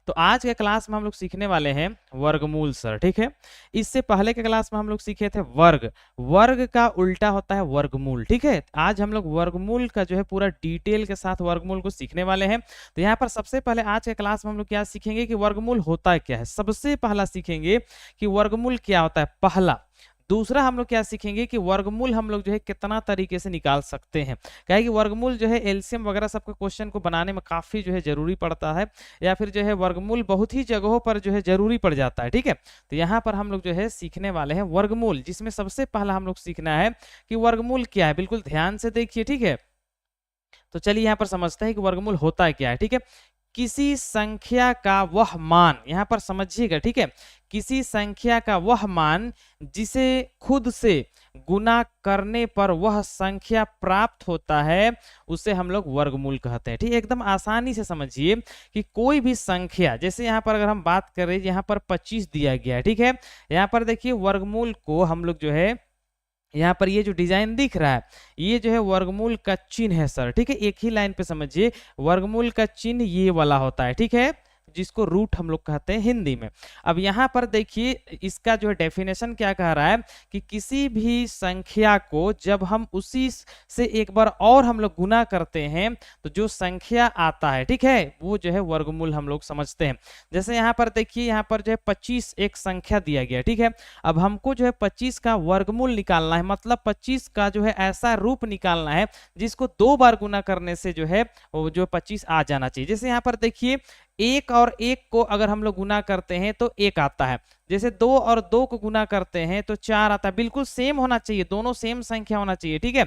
तो आज के क्लास में हम लोग सीखने वाले हैं वर्गमूल सर, ठीक है। इससे पहले के क्लास में हम लोग सीखे थे वर्ग। वर्ग का उल्टा होता है वर्गमूल, ठीक है। आज हम लोग वर्गमूल का जो है पूरा डिटेल के साथ वर्गमूल को सीखने वाले हैं। तो यहाँ पर सबसे पहले आज के क्लास में हम लोग क्या सीखेंगे कि वर्गमूल होता क्या है। सबसे पहला सीखेंगे कि वर्गमूल क्या होता है, पहला। दूसरा हम लोग क्या सीखेंगे कि वर्गमूल हम लोग जो है कितना तरीके से निकाल सकते हैं। क्या है कि वर्गमूल जो है एलसीएम वगैरह सबके क्वेश्चन को बनाने में काफी जो है जरूरी पड़ता है, या फिर जो है वर्गमूल बहुत ही जगहों पर जो है जरूरी पड़ जाता है, ठीक है। तो यहाँ पर हम लोग जो है सीखने वाले हैं वर्गमूल, जिसमें सबसे पहला हम लोग सीखना है कि वर्गमूल क्या है। बिल्कुल ध्यान से देखिए, ठीक है। तो चलिए यहाँ पर समझते हैं कि वर्गमूल होता है क्या है, ठीक है। किसी संख्या का वह मान, यहां पर समझिएगा, ठीक है। किसी संख्या का वह मान जिसे खुद से गुना करने पर वह संख्या प्राप्त होता है, उसे हम लोग वर्गमूल कहते हैं, ठीक है। एकदम आसानी से समझिए कि कोई भी संख्या, जैसे यहाँ पर अगर हम बात करें, यहाँ पर 25 दिया गया है, ठीक है। यहाँ पर देखिए वर्गमूल को हम लोग जो है, यहाँ पर ये जो डिजाइन दिख रहा है, ये जो है वर्गमूल का चिन्ह है सर, ठीक है। एक ही लाइन पे समझिए, वर्गमूल का चिन्ह ये वाला होता है, ठीक है, जिसको रूट हम लोग कहते हैं हिंदी में। अब यहाँ पर देखिए इसका जो है डेफिनेशन क्या कह रहा है कि किसी भी संख्या को जब हम उसी से एक बार और हम लोग गुना करते हैं तो जो संख्या आता है, ठीक है, वो जो है वर्गमूल हम लोग समझते हैं। जैसे यहाँ पर देखिए, यहाँ पर जो है 25 एक संख्या दिया गया, ठीक है। अब हमको जो है 25 का वर्गमूल निकालना है, मतलब 25 का जो है ऐसा रूप निकालना है जिसको 2 बार गुना करने से जो है वो जो 25 आ जाना चाहिए। जैसे यहाँ पर देखिए एक और एक को अगर हम लोग गुना करते हैं तो एक आता है, जैसे 2 और 2 को गुना करते हैं तो 4 आता है। बिल्कुल सेम होना चाहिए, दोनों सेम संख्या होना चाहिए, ठीक है।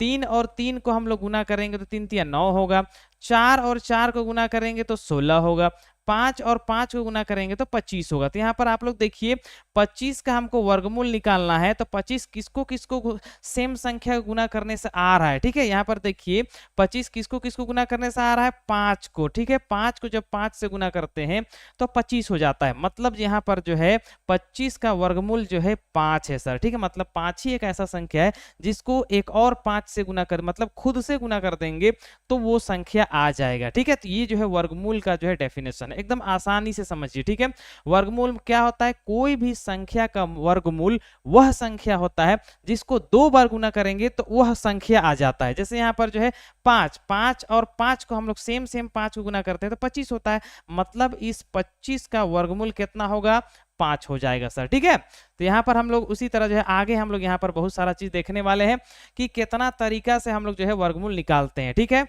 3 और 3 को हम लोग गुना करेंगे तो 3 3 9 होगा। 4 और 4 को गुना करेंगे तो 16 होगा। 5 और 5 को गुना करेंगे तो 25 होगा। तो यहाँ पर आप लोग देखिए 25 का हमको वर्गमूल निकालना है, तो 25 किसको किसको सेम संख्या गुना करने से आ रहा है, ठीक है। यहाँ पर देखिए 25 किसको किसको गुना करने से आ रहा है, 5 को, ठीक है। 5 को जब 5 से गुना करते हैं तो 25 हो जाता है। मतलब यहाँ पर जो है 25 का वर्गमूल जो है 5 है सर, ठीक है। मतलब 5 ही एक ऐसा संख्या है जिसको एक और 5 से गुना कर, मतलब खुद से गुना कर देंगे तो वो संख्या आ जाएगा, ठीक है। तो ये जो है वर्गमूल का जो है डेफिनेशन है, एकदम आसानी से समझिए, ठीक है। वर्गमूल क्या होता है, कोई भी संख्या का वर्गमूल वह संख्या होता है जिसको 2 बार गुना करेंगे तो वह संख्या आ जाता है। जैसे यहाँ पर जो है 5 और 5 को हम लोग सेम 5 को गुना करते हैं तो 25 होता है। मतलब इस 25 का वर्गमूल कितना होगा, 5 हो जाएगा सर, ठीक है। तो यहाँ पर हम लोग उसी तरह जो है आगे हम लोग यहाँ पर बहुत सारा चीज देखने वाले हैं कि कितना तरीका से हम लोग जो है वर्गमूल निकालते हैं, ठीक है।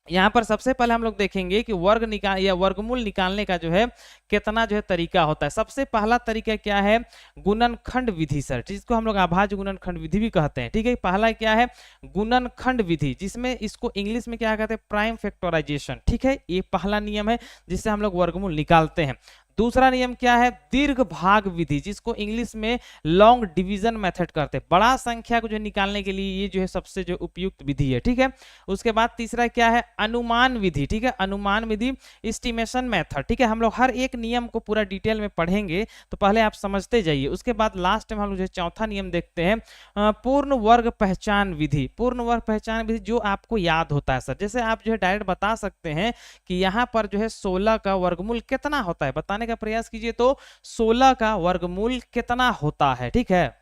यहाँ पर सबसे पहले हम लोग देखेंगे कि वर्गमूल निकालने का जो है कितना जो है तरीका होता है। सबसे पहला तरीका क्या है, गुणनखंड विधि सर, जिसको हम लोग अभाज्य गुणनखंड विधि भी कहते हैं, ठीक है। पहला क्या है, गुणनखंड विधि, जिसमें इसको इंग्लिश में क्या कहते हैं, प्राइम फैक्टराइजेशन, ठीक है। ये पहला नियम है जिससे हम लोग वर्गमूल निकालते हैं। दूसरा नियम क्या है, दीर्घ भाग विधि, जिसको इंग्लिश में लॉन्ग डिवीजन मेथड कहते हैं। बड़ा संख्या को जो निकालने के लिए ये जो है सबसे जो उपयुक्त विधि है, ठीक है। उसके बाद तीसरा क्या है, अनुमान विधि, ठीक है। अनुमान विधि, एस्टिमेशन मेथड, ठीक है। हम लोग हर एक नियम को पूरा डिटेल में पढ़ेंगे, तो पहले आप समझते जाइए। उसके बाद लास्ट में हम लोग जो चौथा नियम देखते हैं, पूर्ण वर्ग पहचान विधि। पूर्ण वर्ग पहचान विधि जो आपको याद होता है सर, जैसे आप जो है डायरेक्ट बता सकते हैं कि यहाँ पर जो है 16 का वर्गमूल कितना होता है, बताने का प्रयास कीजिए। तो 16 का वर्गमूल कितना होता है, ठीक है।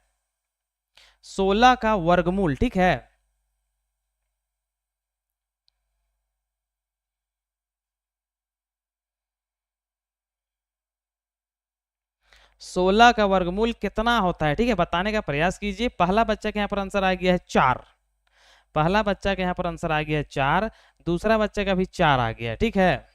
16 का वर्गमूल, ठीक है। 16 का वर्गमूल कितना होता है, ठीक है, बताने का प्रयास कीजिए। पहला बच्चा के यहाँ पर आंसर आ गया है 4, पहला बच्चा के यहाँ पर आंसर आ गया है 4, दूसरा बच्चा का भी 4 आ गया, ठीक है।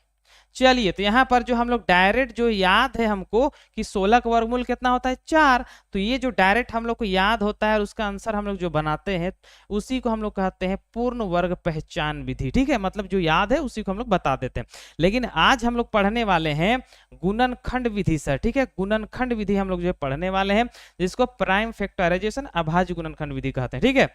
चलिए, तो यहाँ पर जो हम लोग डायरेक्ट जो याद है हमको कि 16 का वर्गमूल कितना होता है, 4, तो ये जो डायरेक्ट हम लोग को याद होता है और उसका आंसर हम लोग जो बनाते हैं उसी को हम लोग कहते हैं पूर्ण वर्ग पहचान विधि, ठीक है। मतलब जो याद है उसी को हम लोग बता देते हैं। लेकिन आज हम लोग पढ़ने वाले हैं गुणनखंड विधि सर, ठीक है। गुणनखंड विधि हम लोग जो पढ़ने वाले हैं, जिसको प्राइम फैक्टराइजेशन अभाज्य गुणनखंड विधि कहते हैं, ठीक है।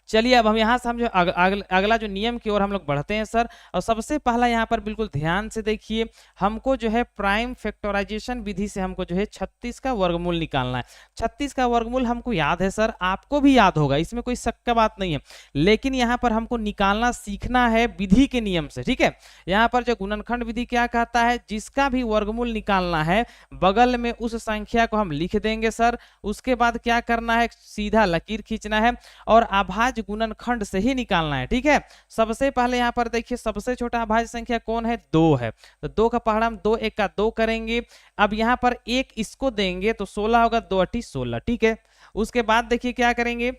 चलिए अब हम यहाँ से हम जो अगला जो नियम की ओर हम लोग बढ़ते हैं सर। और सबसे पहला यहाँ पर बिल्कुल ध्यान से देखिए, हमको जो है प्राइम फैक्टराइजेशन विधि से हमको जो है 36 का वर्गमूल निकालना है। 36 का वर्गमूल हमको याद है सर, आपको भी याद होगा, इसमें कोई शक का बात नहीं है, लेकिन यहाँ पर हमको निकालना सीखना है विधि के नियम से, ठीक है। यहाँ पर जो गुणनखंड विधि क्या कहता है, जिसका भी वर्गमूल निकालना है बगल में उस संख्या को हम लिख देंगे सर। उसके बाद क्या करना है, सीधा लकीर खींचना है और अभाज्य गुणनखंड से ही निकालना है, ठीक है। सबसे पहले यहाँ पर देखिए सबसे छोटा अभाज्य संख्या कौन है, 2 है, तो 2 का पहाड़ा हम 2 1 का 2 करेंगे। अब यहाँ पर 1 इसको देंगे तो 16 होगा, 2 8 16, ठीक है। उसके बाद देखिए क्या करेंगे,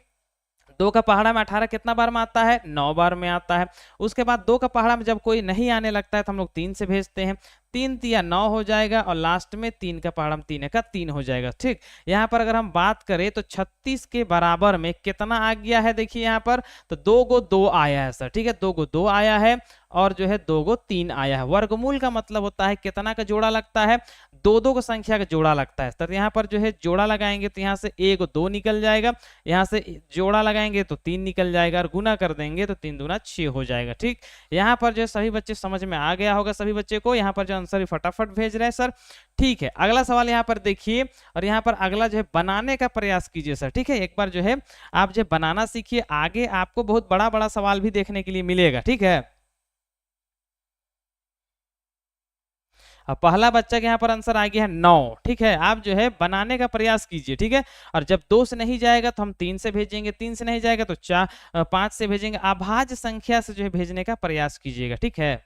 2 का पहाड़ा में 18 कितना बार में आता है, 9 बार में आता है। उसके बाद 2 का पहाड़ा में जब कोई नहीं आने लगता है तो हम लोग 3 से भेजते हैं, 3 तिया 9 हो जाएगा और लास्ट में 3 का पहाड़ा में 3 का 3 हो जाएगा, ठीक। यहाँ पर अगर हम बात करें तो 36 के बराबर में कितना आ गया है, देखिए यहाँ पर तो 2 गो 2 आया है सर, ठीक है, 2 गो 2 आया है और जो है 2 गो 3 आया है। वर्गमूल का मतलब होता है कितना का जोड़ा लगता है, 2 को संख्या का जोड़ा लगता है सर। यहाँ पर जो है जोड़ा लगाएंगे तो यहाँ से 1 2 निकल जाएगा, यहाँ से जोड़ा लगाएंगे तो 3 निकल जाएगा और गुना कर देंगे तो 3 दूना 6 हो जाएगा, ठीक। यहाँ पर जो सभी बच्चे समझ में आ गया होगा, सभी बच्चे को यहाँ पर जो आंसर फटाफट भेज रहे हैं सर, ठीक है। अगला सवाल यहाँ पर देखिए और यहाँ पर अगला जो है बनाने का प्रयास कीजिए सर, ठीक है। एक बार जो है आप जो बनाना सीखिए, आगे आपको बहुत बड़ा बड़ा सवाल भी देखने के लिए मिलेगा, ठीक है। अब पहला बच्चा के यहाँ पर आंसर आ गया है 9, ठीक है। आप जो है बनाने का प्रयास कीजिए, ठीक है। और जब 2 से नहीं जाएगा तो हम 3 से भेजेंगे, 3 से नहीं जाएगा तो 5 से भेजेंगे, अभाज्य संख्या से जो है भेजने का प्रयास कीजिएगा, ठीक है।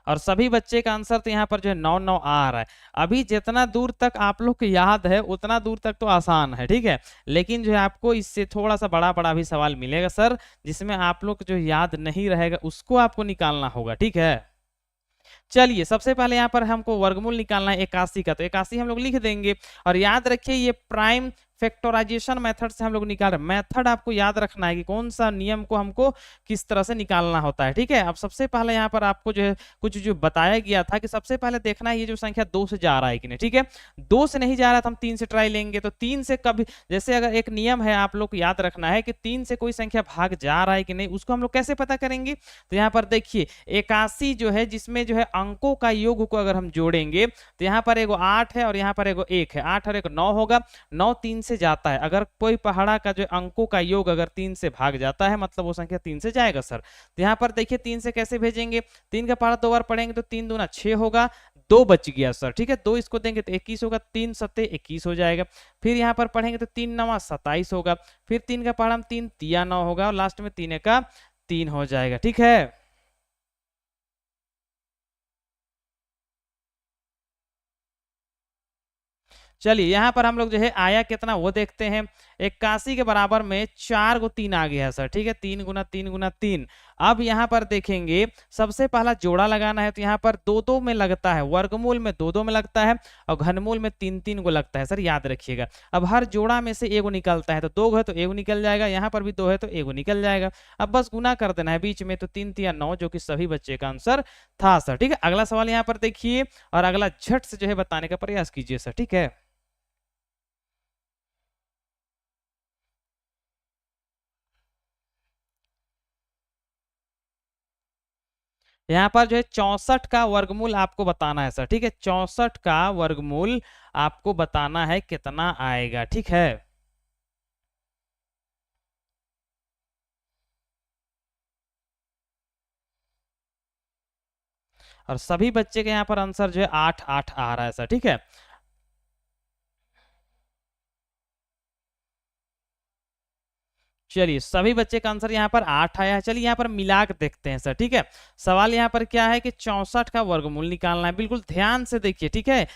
और सभी बच्चे का आंसर तो यहाँ पर जो है 9 9 आ रहा है। अभी जितना दूर तक आप लोग को याद है उतना दूर तक तो आसान है, ठीक है। लेकिन जो है आपको इससे थोड़ा सा बड़ा बड़ा भी सवाल मिलेगा सर, जिसमें आप लोग जो याद नहीं रहेगा उसको आपको निकालना होगा, ठीक है। चलिए सबसे पहले यहाँ पर हमको वर्गमूल निकालना है 81 का, तो 81 हम लोग लिख देंगे। और याद रखिए ये प्राइम फैक्टराइजेशन मेथड से हम लोग निकाल रहे हैं। मेथड आपको याद रखना है कि कौन सा नियम को हमको किस तरह से निकालना होता है, ठीक है। अब सबसे पहले यहाँ पर आपको जो है कुछ जो बताया गया था कि सबसे पहले देखना है ये जो संख्या 2 से जा रहा है कि नहीं, ठीक है। 2 से नहीं जा रहा तो हम 3 से ट्राई लेंगे, तो 3 से कभी जैसे अगर एक नियम है आप लोग को याद रखना है कि 3 से कोई संख्या भाग जा रहा है कि नहीं, उसको हम लोग कैसे पता करेंगे। तो यहाँ पर देखिए 81 जो है जिसमें जो है अंकों का योग को अगर हम जोड़ेंगे तो यहाँ पर एगो 8 है और यहाँ पर एगो 1 है, 8 और 1 9 होगा, 9 3 से जाता है। अगर कोई पहाड़ा का जो अंकों का योग अगर 3 से भाग जाता है मतलब वो संख्या 3 से जाएगा सर। तो यहाँ पर देखिए 3 से कैसे भेजेंगे, 3 का पहाड़ा 2 बार पढ़ेंगे तो 3 दूना 6 होगा, 2 बच गया सर, ठीक है। 2 इसको देंगे तो 21 होगा, 3 सत्ते 21 हो जाएगा। फिर यहाँ पर पढ़ेंगे तो 3 9 27 होगा, फिर 3 का पहाड़ा 3 तिया 9 होगा और लास्ट में 3 का 3 हो जाएगा, ठीक है। चलिए यहाँ पर हम लोग जो है आया कितना वो देखते हैं। 81 के बराबर में 4 गो 3 आ गया है सर, ठीक है, 3 गुना 3 गुना 3। अब यहाँ पर देखेंगे सबसे पहला जोड़ा लगाना है तो यहाँ पर 2 2 में लगता है, वर्गमूल में 2 2 में लगता है और घनमूल में 3 3 को लगता है सर, याद रखिएगा। अब हर जोड़ा में से एगो निकलता है, तो 2 है तो एगो निकल जाएगा, यहाँ पर भी 2 है तो एगो निकल जाएगा। अब बस गुना कर देना है बीच में, तो 3 तिया 9 जो कि सभी बच्चे का आंसर था सर, ठीक है। अगला सवाल यहाँ पर देखिए और अगला झट से जो है बताने का प्रयास कीजिए सर, ठीक है। यहाँ पर जो है 64 का वर्गमूल आपको बताना है सर, ठीक है। 64 का वर्गमूल आपको बताना है कितना आएगा, ठीक है। और सभी बच्चे के यहाँ पर आंसर जो है 8 8 आ रहा है सर, ठीक है। चलिए सभी बच्चे का आंसर यहाँ पर 8 आया है। चलिए यहाँ पर मिला के देखते हैं सर, ठीक है। सवाल यहाँ पर क्या है कि 64 का वर्गमूल निकालना है, बिल्कुल ध्यान से देखिए, ठीक है।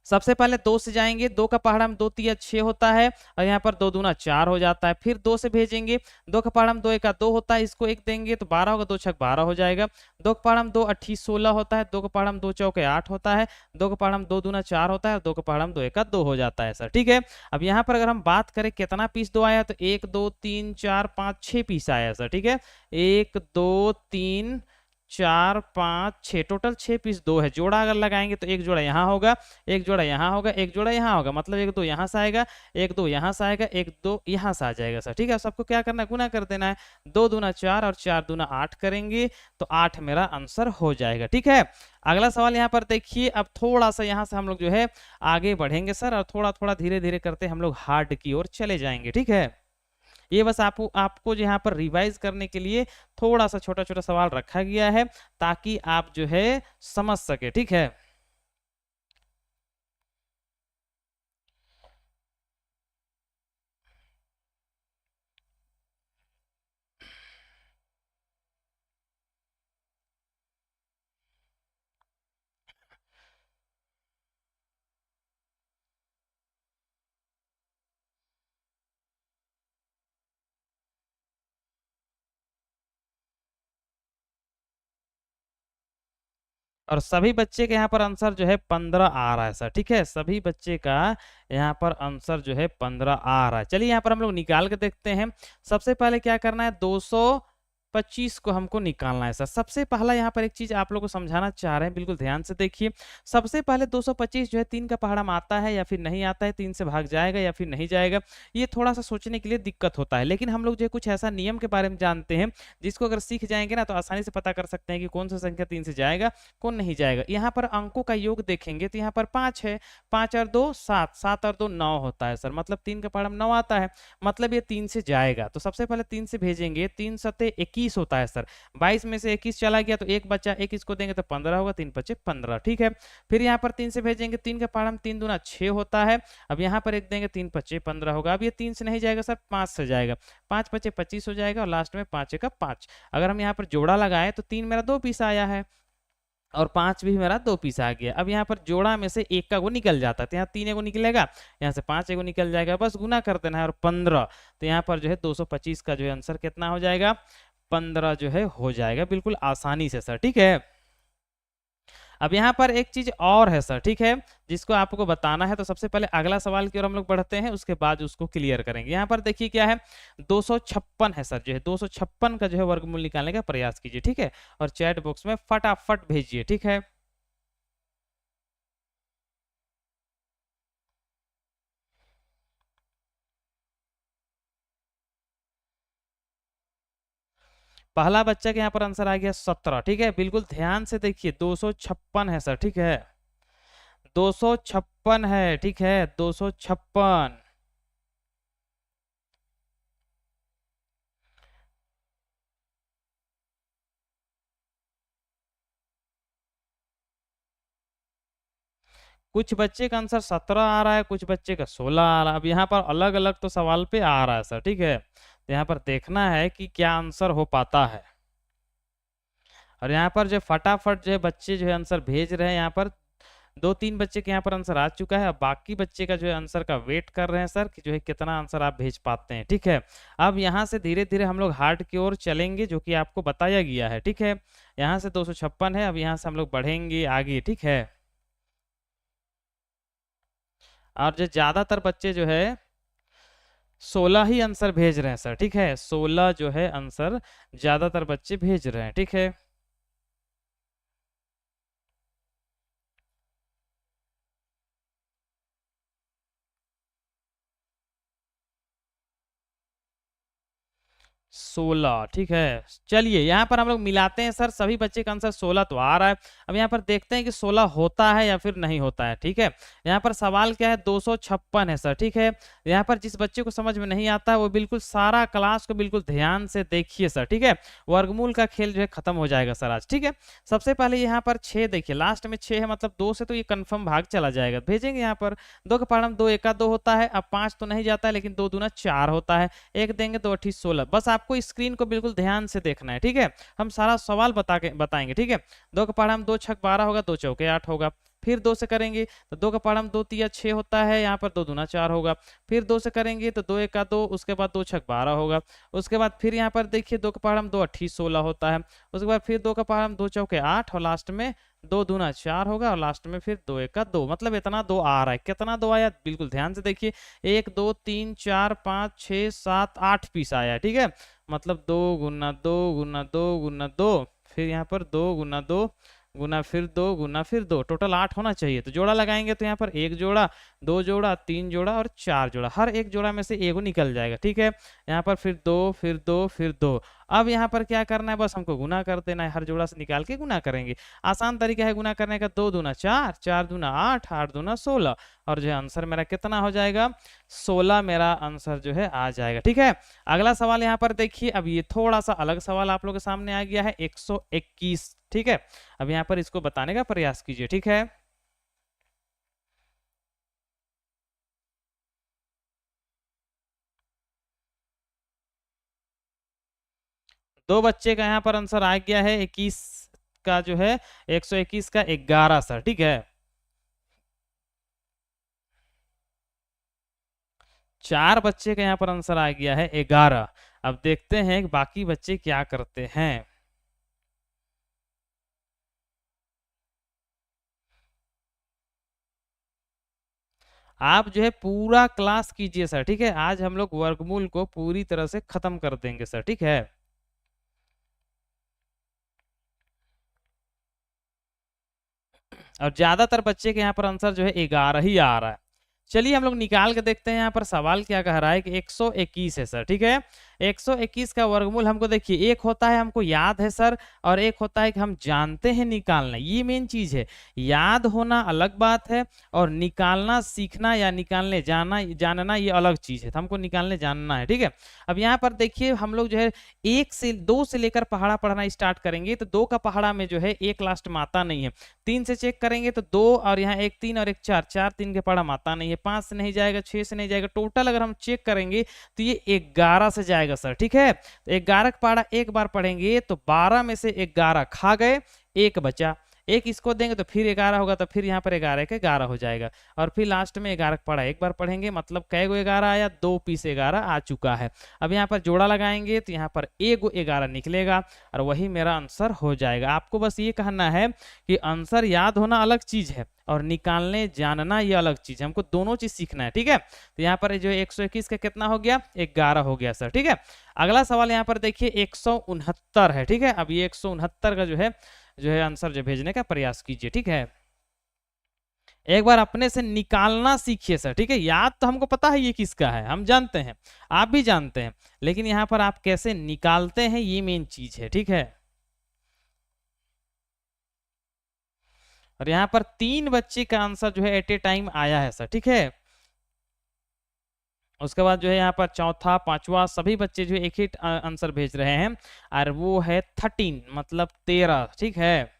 सबसे पहले 2 से जाएंगे, 2 का पहाड़ा में 2 तिया 6 होता है और यहाँ पर 2 दूना 4 हो जाता है। फिर 2 से भेजेंगे, 2 का पहाड़ा में 2 1 2 होता है, इसको 1 देंगे तो 12 होगा, 2 6 12 हो जाएगा। 2 का पहाड़ा में 2 8 16 होता है, 2 का पहाड़ा में 2 चौके 8 होता है, 2 का पहाड़ा में 2 दूना 4 होता है, 2 का पहाड़ा में 2 1 2 हो जाता है सर, ठीक है। अब यहाँ पर अगर हम बात करें कितना पीस 2 आया तो 1 2 3 4 5 6 पीस आया सर, ठीक है। 1 2 3 4 5 6, टोटल 6 पीस 2 है। जोड़ा अगर लगाएंगे तो एक जोड़ा यहाँ होगा, एक जोड़ा यहाँ होगा, एक जोड़ा यहाँ होगा, मतलब एक दो यहाँ से आएगा, एक दो यहाँ से आएगा, एक दो यहाँ से आ जाएगा सर। ठीक है, सबको क्या करना है, गुना कर देना है। 2 दूना 4 और 4 दूना 8 करेंगे तो 8 मेरा आंसर हो जाएगा। ठीक है, अगला सवाल यहाँ पर देखिए। अब थोड़ा सा यहाँ से हम लोग जो है आगे बढ़ेंगे सर, और थोड़ा थोड़ा धीरे धीरे करते हम लोग हार्ड की ओर चले जाएंगे। ठीक है, ये बस आपको जो यहाँ पर रिवाइज करने के लिए थोड़ा सा छोटा छोटा सवाल रखा गया है, ताकि आप जो है समझ सके। ठीक है, और सभी बच्चे के यहाँ पर आंसर जो है 15 आ रहा है सर। ठीक है, सभी बच्चे का यहाँ पर आंसर जो है 15 आ रहा है। चलिए यहाँ पर हम लोग निकाल के देखते हैं। सबसे पहले क्या करना है, 225 को हमको निकालना है सर। सबसे पहला यहाँ पर एक चीज आप लोग को समझाना चाह रहे हैं, बिल्कुल ध्यान से देखिए। सबसे पहले 225 जो है 3 का पहाड़ा में आता है या फिर नहीं आता है, 3 से भाग जाएगा या फिर नहीं जाएगा, ये थोड़ा सा सोचने के लिए दिक्कत होता है। लेकिन हम लोग जो है कुछ ऐसा नियम के बारे में जानते हैं जिसको अगर सीख जाएंगे ना तो आसानी से पता कर सकते हैं कि कौन सा संख्या 3 से जाएगा, कौन नहीं जाएगा। यहाँ पर अंकों का योग देखेंगे तो यहाँ पर 5 है, 5 और 2 7, 7 और 2 9 होता है सर, मतलब 3 का पहाड़ा में 9 आता है, मतलब ये 3 से जाएगा। तो सबसे पहले 3 से भेजेंगे, 3 सते 21 होता है सर, 22 में से 21 चला गया तो एक बच्चा, 21 को देंगे तो 15 होगा, 3 बचे 15। ठीक है, फिर यहाँ पर 3 से भेजेंगे, 3 का पहाड़ा में 3 दूना 6 होता है। अब यहाँ पर एक देंगे, 3 बचे 15 होगा। अब ये 3 से नहीं जाएगा सर, 5 से जाएगा, 5 बचे 25 हो जाएगा, और लास्ट में 5 का 5। अगर हम यहाँ पर जोड़ा लगाए तो 3 मेरा 2 पीस आया है, और 5 भी मेरा 2 पीस आ गया। अब यहाँ पर जोड़ा में से एक का वो निकल जाता है, तो यहाँ 3 एगो निकलेगा, यहाँ से 5 एगो निकल जाएगा, बस गुना कर देना है, और 15। तो यहाँ पर जो है 225 का जो है आंसर कितना हो जाएगा, 15 जो है हो जाएगा, बिल्कुल आसानी से सर। ठीक है, अब यहाँ पर एक चीज और है सर, ठीक है, जिसको आपको बताना है। तो सबसे पहले अगला सवाल की ओर हम लोग बढ़ते हैं, उसके बाद उसको क्लियर करेंगे। यहाँ पर देखिए क्या है, 256 है सर, जो है 256 का जो है वर्गमूल निकालने का प्रयास कीजिए। ठीक है, और चैट बॉक्स में फटाफट भेजिए। ठीक है, पहला बच्चा के यहाँ पर आंसर आ गया 17। ठीक है, बिल्कुल ध्यान से देखिए, 256 है सर। ठीक है, 256 है। ठीक है, 256। कुछ बच्चे का आंसर 17 आ रहा है, कुछ बच्चे का 16 आ रहा है। अब यहाँ पर अलग अलग तो सवाल पे आ रहा है सर। ठीक है, तो यहाँ पर देखना है कि क्या आंसर हो पाता है। और यहाँ पर जो फटाफट जो है बच्चे जो है आंसर भेज रहे हैं, यहाँ पर 2-3 बच्चे के यहाँ पर आंसर आ चुका है। अब बाकी बच्चे का जो है आंसर का वेट कर रहे हैं सर, कि जो है कितना आंसर आप भेज पाते हैं। ठीक है, अब यहाँ से धीरे धीरे हम लोग हार्ड की ओर चलेंगे, जो कि आपको बताया गया है। ठीक है, यहाँ से 256 है, अब यहाँ से हम लोग बढ़ेंगे आगे। ठीक है, और जो ज्यादातर बच्चे जो है 16 ही आंसर भेज रहे हैं सर। ठीक है, 16 जो है आंसर ज्यादातर बच्चे भेज रहे हैं। ठीक है, 16। ठीक है, चलिए यहाँ पर हम लोग मिलाते हैं सर, सभी बच्चे का आंसर 16 तो आ रहा है। अब यहाँ पर देखते हैं कि 16 होता है या फिर नहीं होता है। ठीक है, यहाँ पर सवाल क्या है, 256 है सर। ठीक है, यहाँ पर जिस बच्चे को समझ में नहीं आता है वो बिल्कुल सारा क्लास को बिल्कुल ध्यान से देखिए सर। ठीक है, वर्गमूल का खेल जो है खत्म हो जाएगा सर आज। ठीक है, सबसे पहले यहाँ पर 6 देखिए, लास्ट में 6 है, मतलब 2 से तो ये कंफर्म भाग चला जाएगा, भेजेंगे यहाँ पर। 2 का पहाड़ा में 2 एका 2 होता है, अब 5 तो नहीं जाता है, लेकिन 2 दूना 4 होता है, एक देंगे 2 अठी 16। बस आपको स्क्रीन को बिल्कुल ध्यान से देखना है। ठीक है, हम सारा सवाल बताएंगे। ठीक है, 2 का पहाड़ा में 2 छक 12 होगा, 2 चौके 8 होगा। फिर 2 से करेंगे तो 2 का पहाड़ा में 2 तिया 6 होता है, यहाँ पर 2 दूना 4 होगा। फिर 2 से करेंगे तो 2 एका 2, उसके बाद 2 छक 12 होगा। उसके बाद फिर यहाँ पर देखिए 2 का पहाड़ा में 2 अठी 16 होता है। उसके बाद फिर 2 का पहाड़ा में 2 चौके 8, और लास्ट में 2 दूना 4 होगा, और लास्ट में फिर 2 एका 2, मतलब इतना 2 आ रहा है। कितना 2 आया, बिल्कुल ध्यान से देखिए, 1 2 3 4 5 6 7 8 पीस आया है। ठीक है, मतलब 2 गुना 2 गुना 2 गुना 2, फिर यहाँ पर 2 गुना 2 गुना फिर 2 गुना फिर 2, टोटल 8 होना चाहिए। तो जोड़ा लगाएंगे तो यहाँ पर 1 जोड़ा, 2 जोड़ा, 3 जोड़ा और 4 जोड़ा, हर एक जोड़ा में से एगो निकल जाएगा। ठीक है, यहाँ पर फिर 2 फिर 2 फिर 2। अब यहाँ पर क्या करना है, बस हमको गुना कर देना है, हर जोड़ा से निकाल के गुना करेंगे। आसान तरीका है गुना करने का, 2 दूना 4, 4 दूना 8, 8 दूना 16, और जो है आंसर मेरा कितना हो जाएगा, 16 मेरा आंसर जो है आ जाएगा। ठीक है, अगला सवाल यहाँ पर देखिए, अब ये थोड़ा सा अलग सवाल आप लोग के सामने आ गया है, 121। ठीक है, अब यहाँ पर इसको बताने का प्रयास कीजिए। ठीक है, दो बच्चे का यहाँ पर आंसर आ गया है 21 का जो है 121 का 11 सर। ठीक है, चार बच्चे का यहाँ पर आंसर आ गया है 11। अब देखते हैं कि बाकी बच्चे क्या करते हैं। आप जो है पूरा क्लास कीजिए सर। ठीक है, आज हम लोग वर्गमूल को पूरी तरह से खत्म कर देंगे सर। ठीक है, और ज्यादातर बच्चे के यहाँ पर आंसर जो है 11 ही आ रहा है। चलिए हम लोग निकाल के देखते हैं यहाँ पर सवाल क्या कह रहा है कि 121 है सर। ठीक है, 121 का वर्गमूल हमको देखिए, एक होता है हमको याद है सर, और एक होता है कि हम जानते हैं निकालना, ये मेन चीज है। याद होना अलग बात है, और निकालना सीखना या निकालने जानना ये अलग चीज है। तो हमको निकालने जानना है। ठीक है, अब यहाँ पर देखिए हम लोग जो है 2 से लेकर पहाड़ा पढ़ना स्टार्ट करेंगे, तो 2 का पहाड़ा में जो है 1 लास्ट में आता नहीं है। 3 से चेक करेंगे तो 2 और यहाँ 1 3 और 1 4, 4 3 के पहाड़ा में आता नहीं है। 5 से नहीं जाएगा, 6 से नहीं जाएगा, टोटल अगर हम चेक करेंगे तो ये 11 से जाएगा सर। ठीक है, तो 11 का पहाड़ा एक बार पढ़ेंगे तो 12 में से 11 खा गए, एक बचा, एक इसको देंगे तो फिर 11 होगा, तो फिर यहाँ पर 11 के 11 हो जाएगा, और फिर लास्ट में 11 का पढ़ा एक बार पढ़ेंगे, मतलब कै गो 11 आया, 2 पीस 11 आ चुका है। अब यहाँ पर जोड़ा लगाएंगे तो यहाँ पर एगो 11 निकलेगा, और वही मेरा आंसर हो जाएगा। आपको बस ये कहना है कि आंसर याद होना अलग चीज है और निकालने जानना ये अलग चीज है, हमको दोनों चीज सीखना है। ठीक है, तो यहाँ पर जो 121 का कितना हो गया, 11 हो गया सर। ठीक है, अगला सवाल यहाँ पर देखिए 169 है। ठीक है, अब ये 169 का जो है आंसर जो भेजने का प्रयास कीजिए। ठीक है, एक बार अपने से निकालना सीखिए सर। ठीक है, याद तो हमको पता है ये किसका है, हम जानते हैं, आप भी जानते हैं, लेकिन यहाँ पर आप कैसे निकालते हैं ये मेन चीज है। ठीक है, और यहाँ पर 3 बच्चे का आंसर जो है एट ए टाइम आया है सर। ठीक है, उसके बाद जो है यहाँ पर चौथा पांचवा सभी बच्चे जो एक ही आंसर भेज रहे हैं, और वो है 13, मतलब 13। ठीक है,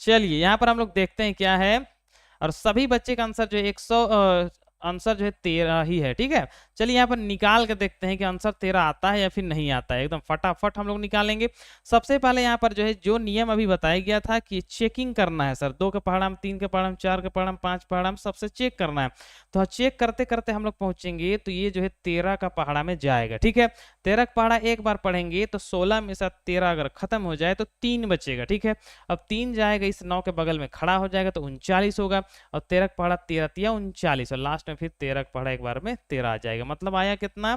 चलिए यहाँ पर हम लोग देखते हैं क्या है, और सभी बच्चे का आंसर जो है 100 आंसर जो है 13 ही है। ठीक है, चलिए यहाँ पर निकाल के देखते हैं कि आंसर 13 आता है या फिर नहीं आता है, एकदम फटाफट हम लोग निकालेंगे। सबसे पहले यहाँ पर जो है जो नियम अभी बताया गया था कि चेकिंग करना है सर, 2 के पहाड़ा में, 3 के पहाड़ा में, 4 के पहाड़ा में, 5 पहाड़ा में, सबसे चेक करना है। तो चेक करते करते हम लोग पहुंचेंगे तो ये जो है 13 का पहाड़ा में जाएगा। ठीक है, 13 का पहाड़ा एक बार पढ़ेंगे तो 16 में से 13 अगर खत्म हो जाए तो 3 बचेगा। ठीक है, अब 3 जाएगा, इस 9 के बगल में खड़ा हो जाएगा तो 39 होगा, और 13 का पहाड़ा 13 तिया 39, और लास्ट में फिर 13 का पहाड़ा एक बार में 13 आ जाएगा, मतलब आया कितना,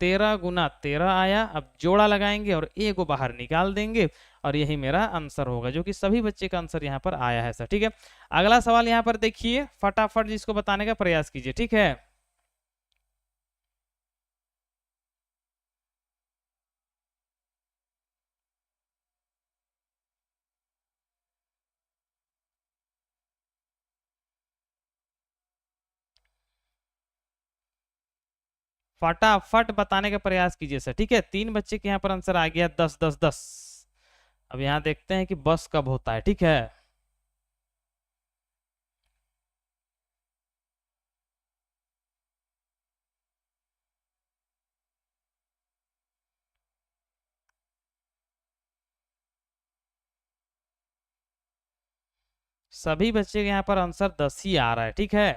13 गुना 13 आया। अब जोड़ा लगाएंगे और ए को बाहर निकाल देंगे, और यही मेरा आंसर होगा, जो कि सभी बच्चे का आंसर यहाँ पर आया है सर। ठीक है, अगला सवाल यहाँ पर देखिए, फटाफट जिसको बताने का प्रयास कीजिए। ठीक है, फटाफट बताने का प्रयास कीजिए सर। ठीक है, 3 बच्चे के यहाँ पर आंसर आ गया 10 10 10। अब यहाँ देखते हैं कि बस कब होता है। ठीक है, सभी बच्चे के यहाँ पर आंसर 10 ही आ रहा है। ठीक है,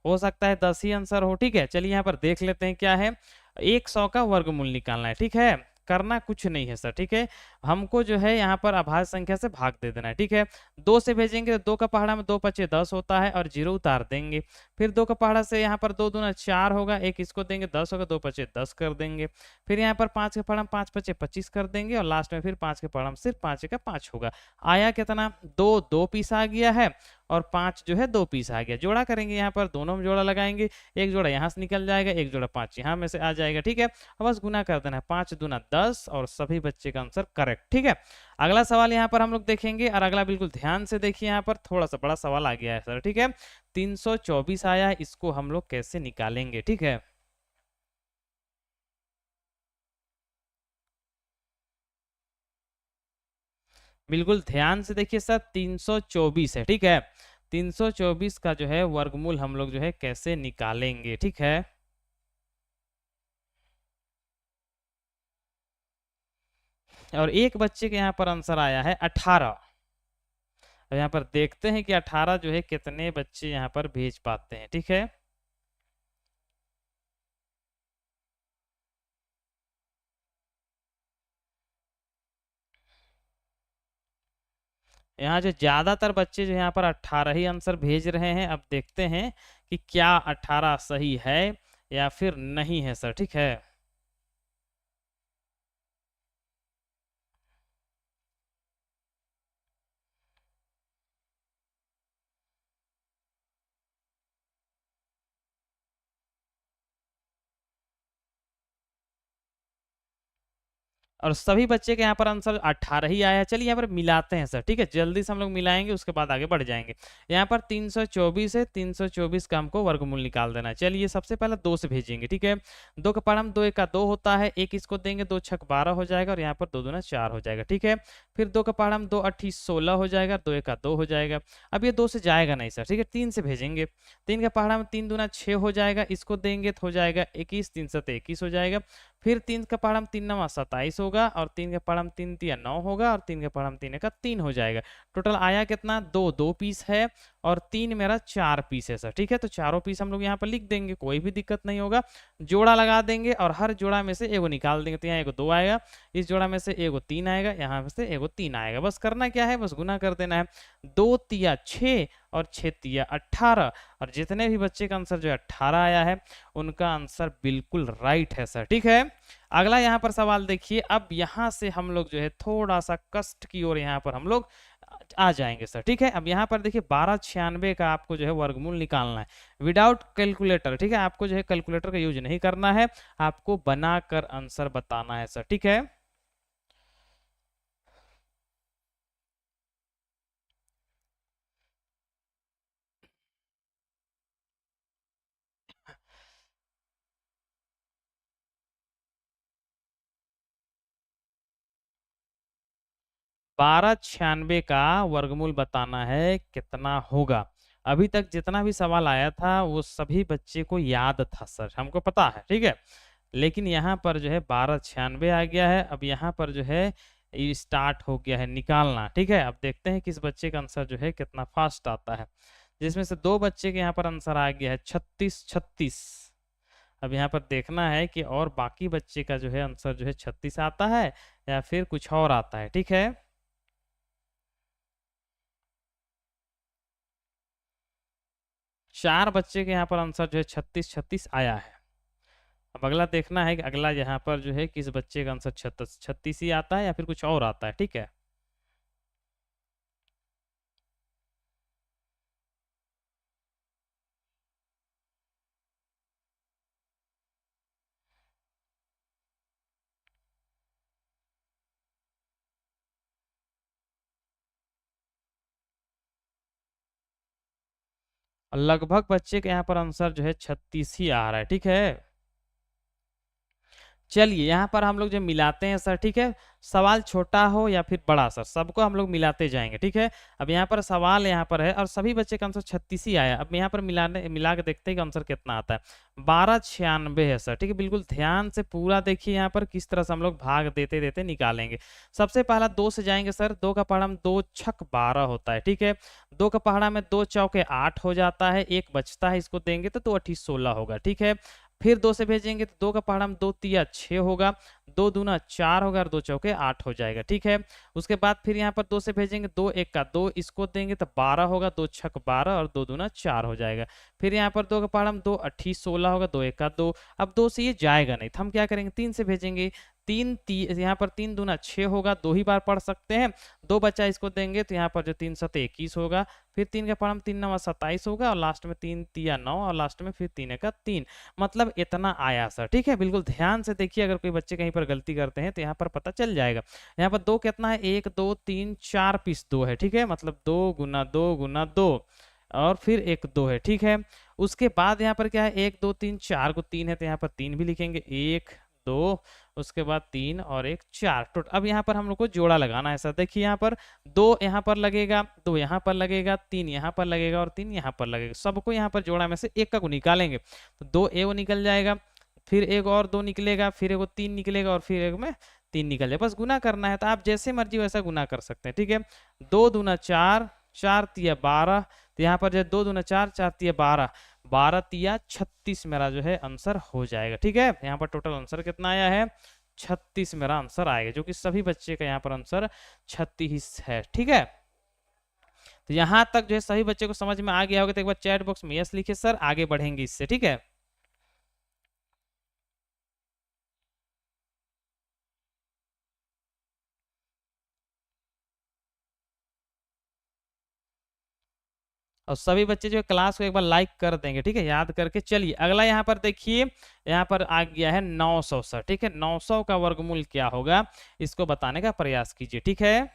हो सकता है 10 ही आंसर हो। ठीक है, चलिए यहाँ पर देख लेते हैं क्या है, 100 का वर्गमूल निकालना है। ठीक है, करना कुछ नहीं है सर। ठीक है, हमको जो है यहाँ पर अभाज्य संख्या से भाग दे देना है, ठीक है। 2 से भेजेंगे तो 2 का पहाड़ा में 2 पचे 10 होता है और 0 उतार देंगे। फिर 2 का पहाड़ा से यहाँ पर 2 दूना 4 होगा, एक इसको देंगे 10 होगा, 2 पचे 10 कर देंगे। फिर यहाँ पर 5 के पहाड़ा में 5 पचे 25 कर देंगे और लास्ट में फिर 5 के पहाड़ा में सिर्फ 5 का 5 होगा। आया कितना, 2 पीस आ गया है और 5 जो है 2 पीस आ गया। जोड़ा करेंगे, यहाँ पर दोनों में जोड़ा लगाएंगे, एक जोड़ा यहाँ से निकल जाएगा, एक जोड़ा 5 यहाँ में से आ जाएगा, ठीक है। अब बस गुना कर देना है, 5 दूना 10 और सभी बच्चे का आंसर करेक्ट, ठीक है। अगला सवाल यहाँ पर हम लोग देखेंगे और अगला बिल्कुल ध्यान से देखिए, यहाँ पर थोड़ा सा बड़ा सवाल आ गया है सर, ठीक है। 324 आया है, इसको हम लोग कैसे निकालेंगे, ठीक है। बिल्कुल ध्यान से देखिए सर, 324 है, ठीक है। 324 का जो है वर्गमूल हम लोग जो है कैसे निकालेंगे, ठीक है। और एक बच्चे के यहाँ पर आंसर आया है 18। अब यहाँ पर देखते हैं कि 18 जो है कितने बच्चे यहाँ पर भेज पाते हैं, ठीक है। यहाँ जो ज्यादातर बच्चे जो यहाँ पर 18 ही आंसर भेज रहे हैं। अब देखते हैं कि क्या 18 सही है या फिर नहीं है सर, ठीक है। और सभी बच्चे के यहाँ पर आंसर 18 ही आया है। चलिए यहाँ पर मिलाते हैं सर, ठीक है। जल्दी से हम लोग मिलाएंगे, उसके बाद आगे बढ़ जाएंगे। यहाँ पर 324 है, 324 का हमको वर्गमूल निकाल देना है। चलिए सबसे पहले 2 से भेजेंगे, ठीक है। 2 का पहाड़ा में 2 1 2 होता है, एक इसको देंगे, 2 छक 12 हो जाएगा और यहाँ पर 2 दूना 4 हो जाएगा, ठीक है। फिर 2 का पहाड़ा में 2 8 16 हो जाएगा, 2 1 2 हो जाएगा। अब ये 2 से जाएगा नहीं सर, ठीक है। 3 से भेजेंगे, 3 का पहाड़ा में 3 दूना 6 हो जाएगा, इसको देंगे तो हो जाएगा 21, 3 7 21 हो जाएगा। फिर 3 का पहाड़ा में 3 9 27 होगा और 3 का पहाड़ा में 3 3 9 होगा और 3 का पहाड़ा में 3 का 3 हो जाएगा। टोटल आया कितना, 2 पीस है और 3 मेरा 4 पीस है सर, ठीक है। तो चारों पीस हम लोग यहाँ पर लिख देंगे, कोई भी दिक्कत नहीं होगा। जोड़ा लगा देंगे और हर जोड़ा में से एगो निकाल देंगे, तो यहाँ एगो 2 आएगा, इस जोड़ा में से एगो 3 आएगा, यहाँ में से एगो 3 आएगा। बस करना क्या है, बस गुना कर देना है। 2 तिया 6 और 6 तिया 18 और जितने भी बच्चे का आंसर जो है 18 आया है उनका आंसर बिल्कुल राइट है सर, ठीक है। अगला यहाँ पर सवाल देखिए। अब यहाँ से हम लोग जो है थोड़ा सा कष्ट की ओर यहाँ पर हम लोग आ जाएंगे सर, ठीक है। अब यहाँ पर देखिए 1296 का आपको जो है वर्गमूल निकालना है विदाउट कैलकुलेटर, ठीक है। आपको जो है कैलकुलेटर का यूज नहीं करना है, आपको बनाकर आंसर बताना है सर, ठीक है। 1296 का वर्गमूल बताना है कितना होगा। अभी तक जितना भी सवाल आया था वो सभी बच्चे को याद था सर, हमको पता है, ठीक है। लेकिन यहाँ पर जो है 1296 आ गया है। अब यहाँ पर जो है स्टार्ट हो गया है निकालना, ठीक है। अब देखते हैं किस बच्चे का आंसर जो है कितना फास्ट आता है, जिसमें से 2 बच्चे के यहाँ पर आंसर आ गया है 36 36। अब यहाँ पर देखना है कि और बाकी बच्चे का जो है आंसर जो है 36 आता है या फिर कुछ और आता है, ठीक है। 4 बच्चे के यहाँ पर आंसर जो है 36 36 आया है। अब अगला देखना है कि अगला यहाँ पर जो है किस बच्चे का आंसर 36 36 ही आता है या फिर कुछ और आता है, ठीक है। लगभग बच्चे के यहाँ पर आंसर जो है 36 ही आ रहा है, ठीक है। चलिए यहाँ पर हम लोग जो मिलाते हैं सर, ठीक है। सवाल छोटा हो या फिर बड़ा सर, सबको हम लोग मिलाते जाएंगे, ठीक है। अब यहाँ पर सवाल यहाँ पर है और सभी बच्चे का आंसर 36 ही आया। अब यहाँ पर मिला के देखते हैं कि आंसर कितना आता है। 1296 है सर, ठीक है। बिल्कुल ध्यान से पूरा देखिए यहाँ पर किस तरह से हम लोग भाग देते देते निकालेंगे। सबसे पहला 2 से जाएंगे सर। 2 का पहाड़ा में 2 छक 12 होता है, ठीक है। 2 का पहाड़ा में 2 चौके 8 हो जाता है, एक बचता है, इसको देंगे तो 2 8 16 होगा, ठीक है। फिर 2 से भेजेंगे तो 2 का पहाड़ा में 2 तिया 6 होगा, 2 दूना 4 होगा और 2 चौके 8 हो जाएगा, ठीक है। उसके बाद फिर यहाँ पर 2 से भेजेंगे, 2 एक का 2, इसको देंगे तो 12 होगा, 2 छक 12 और 2 दूना 4 हो जाएगा। फिर यहाँ पर 2 का पहाड़ा में 2 अट्ठी 16 होगा, 2 एक का 2। अब 2 से ये जाएगा नहीं तो हम क्या करेंगे, 3 से भेजेंगे, यहाँ पर 3 दूना 6 होगा, 2 ही बार पढ़ सकते हैं, 2 बचा इसको देंगे तो यहाँ पर जो 3 सत 21 होगा, फिर 3 का पहाड़ा में 3 नवा 27 होगा और लास्ट में 3 तिया 9 और लास्ट में फिर 3 का 3। मतलब इतना आया सर, ठीक है। बिल्कुल ध्यान से देखिए, अगर कोई बच्चे कहीं पर गलती करते हैं तो यहाँ पर पता चल जाएगा। यहाँ पर 2 कितना है, 1 2 3 4 पीस 2 है, ठीक है, मतलब 2 गुना 2 गुना 2 और फिर एक 2 है, ठीक है। उसके बाद यहाँ पर क्या है, 1 2 3 4 को 3 है तो यहाँ पर 3 भी लिखेंगे, 1 2, उसके बाद 3 और 1 4 टोटल। अब यहाँ पर हम लोग को जोड़ा लगाना है सर, देखिए यहाँ पर 2 यहाँ पर लगेगा, 2 यहाँ पर लगेगा, 3 यहाँ पर लगेगा और 3 यहाँ पर लगेगा, सबको यहाँ पर जोड़ा में से एक का को निकालेंगे तो 2 ए निकल जाएगा, फिर एक और 2 निकलेगा, फिर एक 3 निकलेगा और फिर एक में 3 निकल जाए। बस गुना करना है तो आप जैसे मर्जी वैसा गुना कर सकते हैं, ठीक है। 2 दूना 4, 4 तिया 12, तो यहाँ पर जो 2 दूना 4, 4 तिया 12, 12 तिया 36 मेरा जो है आंसर हो जाएगा, ठीक है। यहाँ पर टोटल आंसर कितना आया है, 36 मेरा आंसर आएगा, जो कि सभी बच्चे का यहाँ पर आंसर 36 है, ठीक है। तो यहाँ तक जो है सभी बच्चे को समझ में आ गया होगा, तो एक बार चैट बॉक्स में यस लिखिए सर, आगे बढ़ेंगे इससे, ठीक है। और सभी बच्चे जो है क्लास को एक बार लाइक कर देंगे, ठीक है, याद करके। चलिए अगला यहाँ पर देखिए, यहाँ पर आ गया है 900 सर, ठीक है। 900 का वर्गमूल क्या होगा, इसको बताने का प्रयास कीजिए, ठीक है।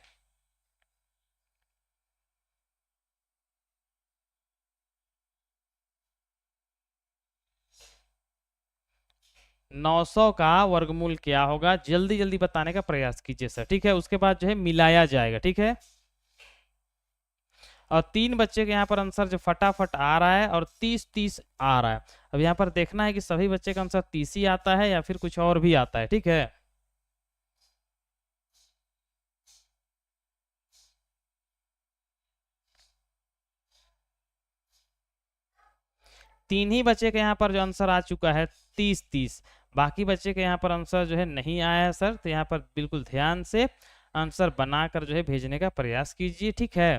900 का वर्गमूल क्या होगा, जल्दी जल्दी बताने का प्रयास कीजिए सर, ठीक है। उसके बाद जो है मिलाया जाएगा, ठीक है। और 3 बच्चे के यहाँ पर आंसर जो फटाफट आ रहा है और 30 आ रहा है। अब यहाँ पर देखना है कि सभी बच्चे का आंसर 30 ही आता है या फिर कुछ और भी आता है, ठीक है। तीन ही बच्चे के यहाँ पर जो आंसर आ चुका है 30, बाकी बच्चे के यहाँ पर आंसर जो है नहीं आया है सर, तो यहाँ पर बिल्कुल ध्यान से आंसर बनाकर जो है भेजने का प्रयास कीजिए, ठीक है।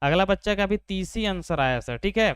अगला बच्चा का भी 30 ही आंसर आया सर, ठीक है।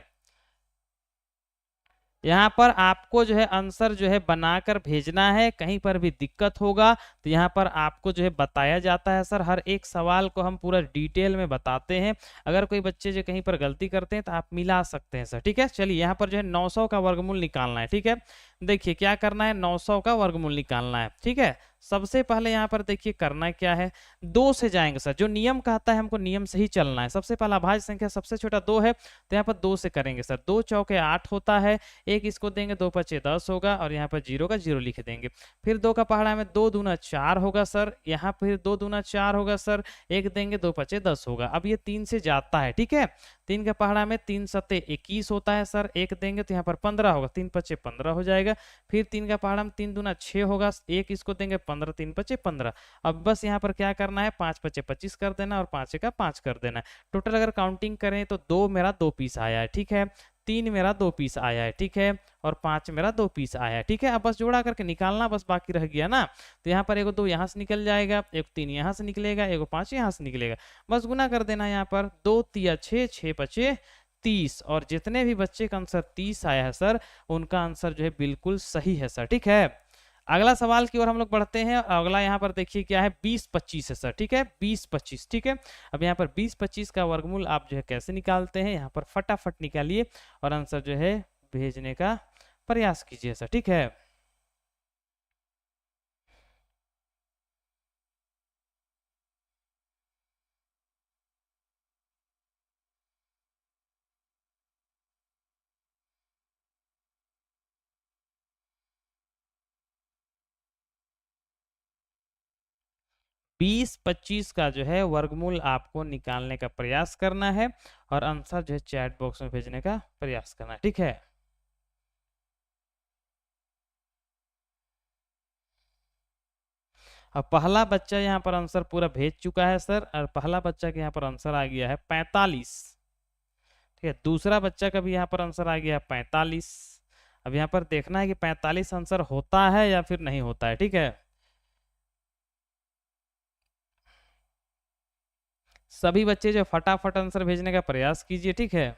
यहाँ पर आपको जो है आंसर जो है बनाकर भेजना है, कहीं पर भी दिक्कत होगा तो यहाँ पर आपको जो है बताया जाता है सर, हर एक सवाल को हम पूरा डिटेल में बताते हैं। अगर कोई बच्चे जो कहीं पर गलती करते हैं तो आप मिला सकते हैं सर, ठीक है। चलिए यहाँ पर जो है 900 का वर्गमूल निकालना है, ठीक है। देखिए क्या करना है, 900 का वर्गमूल निकालना है, ठीक है। सबसे पहले यहाँ पर देखिए करना क्या है, 2 से जाएंगे सर, जो नियम कहता है हमको नियम से ही चलना है। सबसे पहला भाज्य संख्या सबसे छोटा 2 है तो यहाँ पर 2 से करेंगे सर, 2 चौके 8 होता है, एक इसको देंगे, 2 पचे 10 होगा और यहाँ पर 0 का 0 लिख देंगे। फिर 2 का पहाड़ा में 2 दूना 4 होगा सर, यहाँ फिर 2 दूना 4 होगा सर, एक देंगे, 2 पचे 10 होगा। अब ये 3 से जाता है, ठीक है। 3 का पहाड़ा में 3 सत्ते 21 होता है सर, एक देंगे तो यहाँ पर 15 होगा, 3 पचे 15 हो जाएगा। फिर 3 का पहाड़ा में 3 दूना 6 होगा, एक इसको देंगे 15, 3 पचे 15। अब बस यहाँ पर क्या करना है, 5 पचे 25 कर देना और 5 का 5 कर देना है। टोटल अगर काउंटिंग करें तो 2 मेरा 2 पीस आया है, ठीक है। 3 मेरा 2 पीस आया है, ठीक है। और 5 मेरा 2 पीस आया है, ठीक है। अब बस जोड़ा करके निकालना बस बाकी रह गया ना, तो यहाँ पर 1 2 यहाँ से निकल जाएगा, 1 3 यहाँ से निकलेगा, 1 5 यहाँ से निकलेगा, बस गुना कर देना। यहाँ पर 2 तिया 6, 6 पचे 30 और जितने भी बच्चे का आंसर 30 आया है सर, उनका आंसर जो है बिल्कुल सही है सर, ठीक है। अगला सवाल की ओर हम लोग बढ़ते हैं। अगला यहाँ पर देखिए क्या है, 20-25 है सर, ठीक है, 20-25, ठीक है। अब यहाँ पर 20-25 का वर्गमूल आप जो है कैसे निकालते हैं, यहाँ पर फटाफट निकालिए और आंसर जो है भेजने का प्रयास कीजिए सर, ठीक है। बीस 25 का जो है वर्गमूल आपको निकालने का प्रयास करना है और आंसर जो है चैट बॉक्स में भेजने का प्रयास करना है, ठीक है। अब पहला बच्चा यहाँ पर आंसर पूरा भेज चुका है सर, और पहला बच्चा के यहाँ पर आंसर आ गया है 45। ठीक है, दूसरा बच्चा का भी यहाँ पर आंसर आ गया है 45। अब यहाँ पर देखना है कि 45 आंसर होता है या फिर नहीं होता है। ठीक है, सभी बच्चे जो फटाफट आंसर भेजने का प्रयास कीजिए। ठीक है,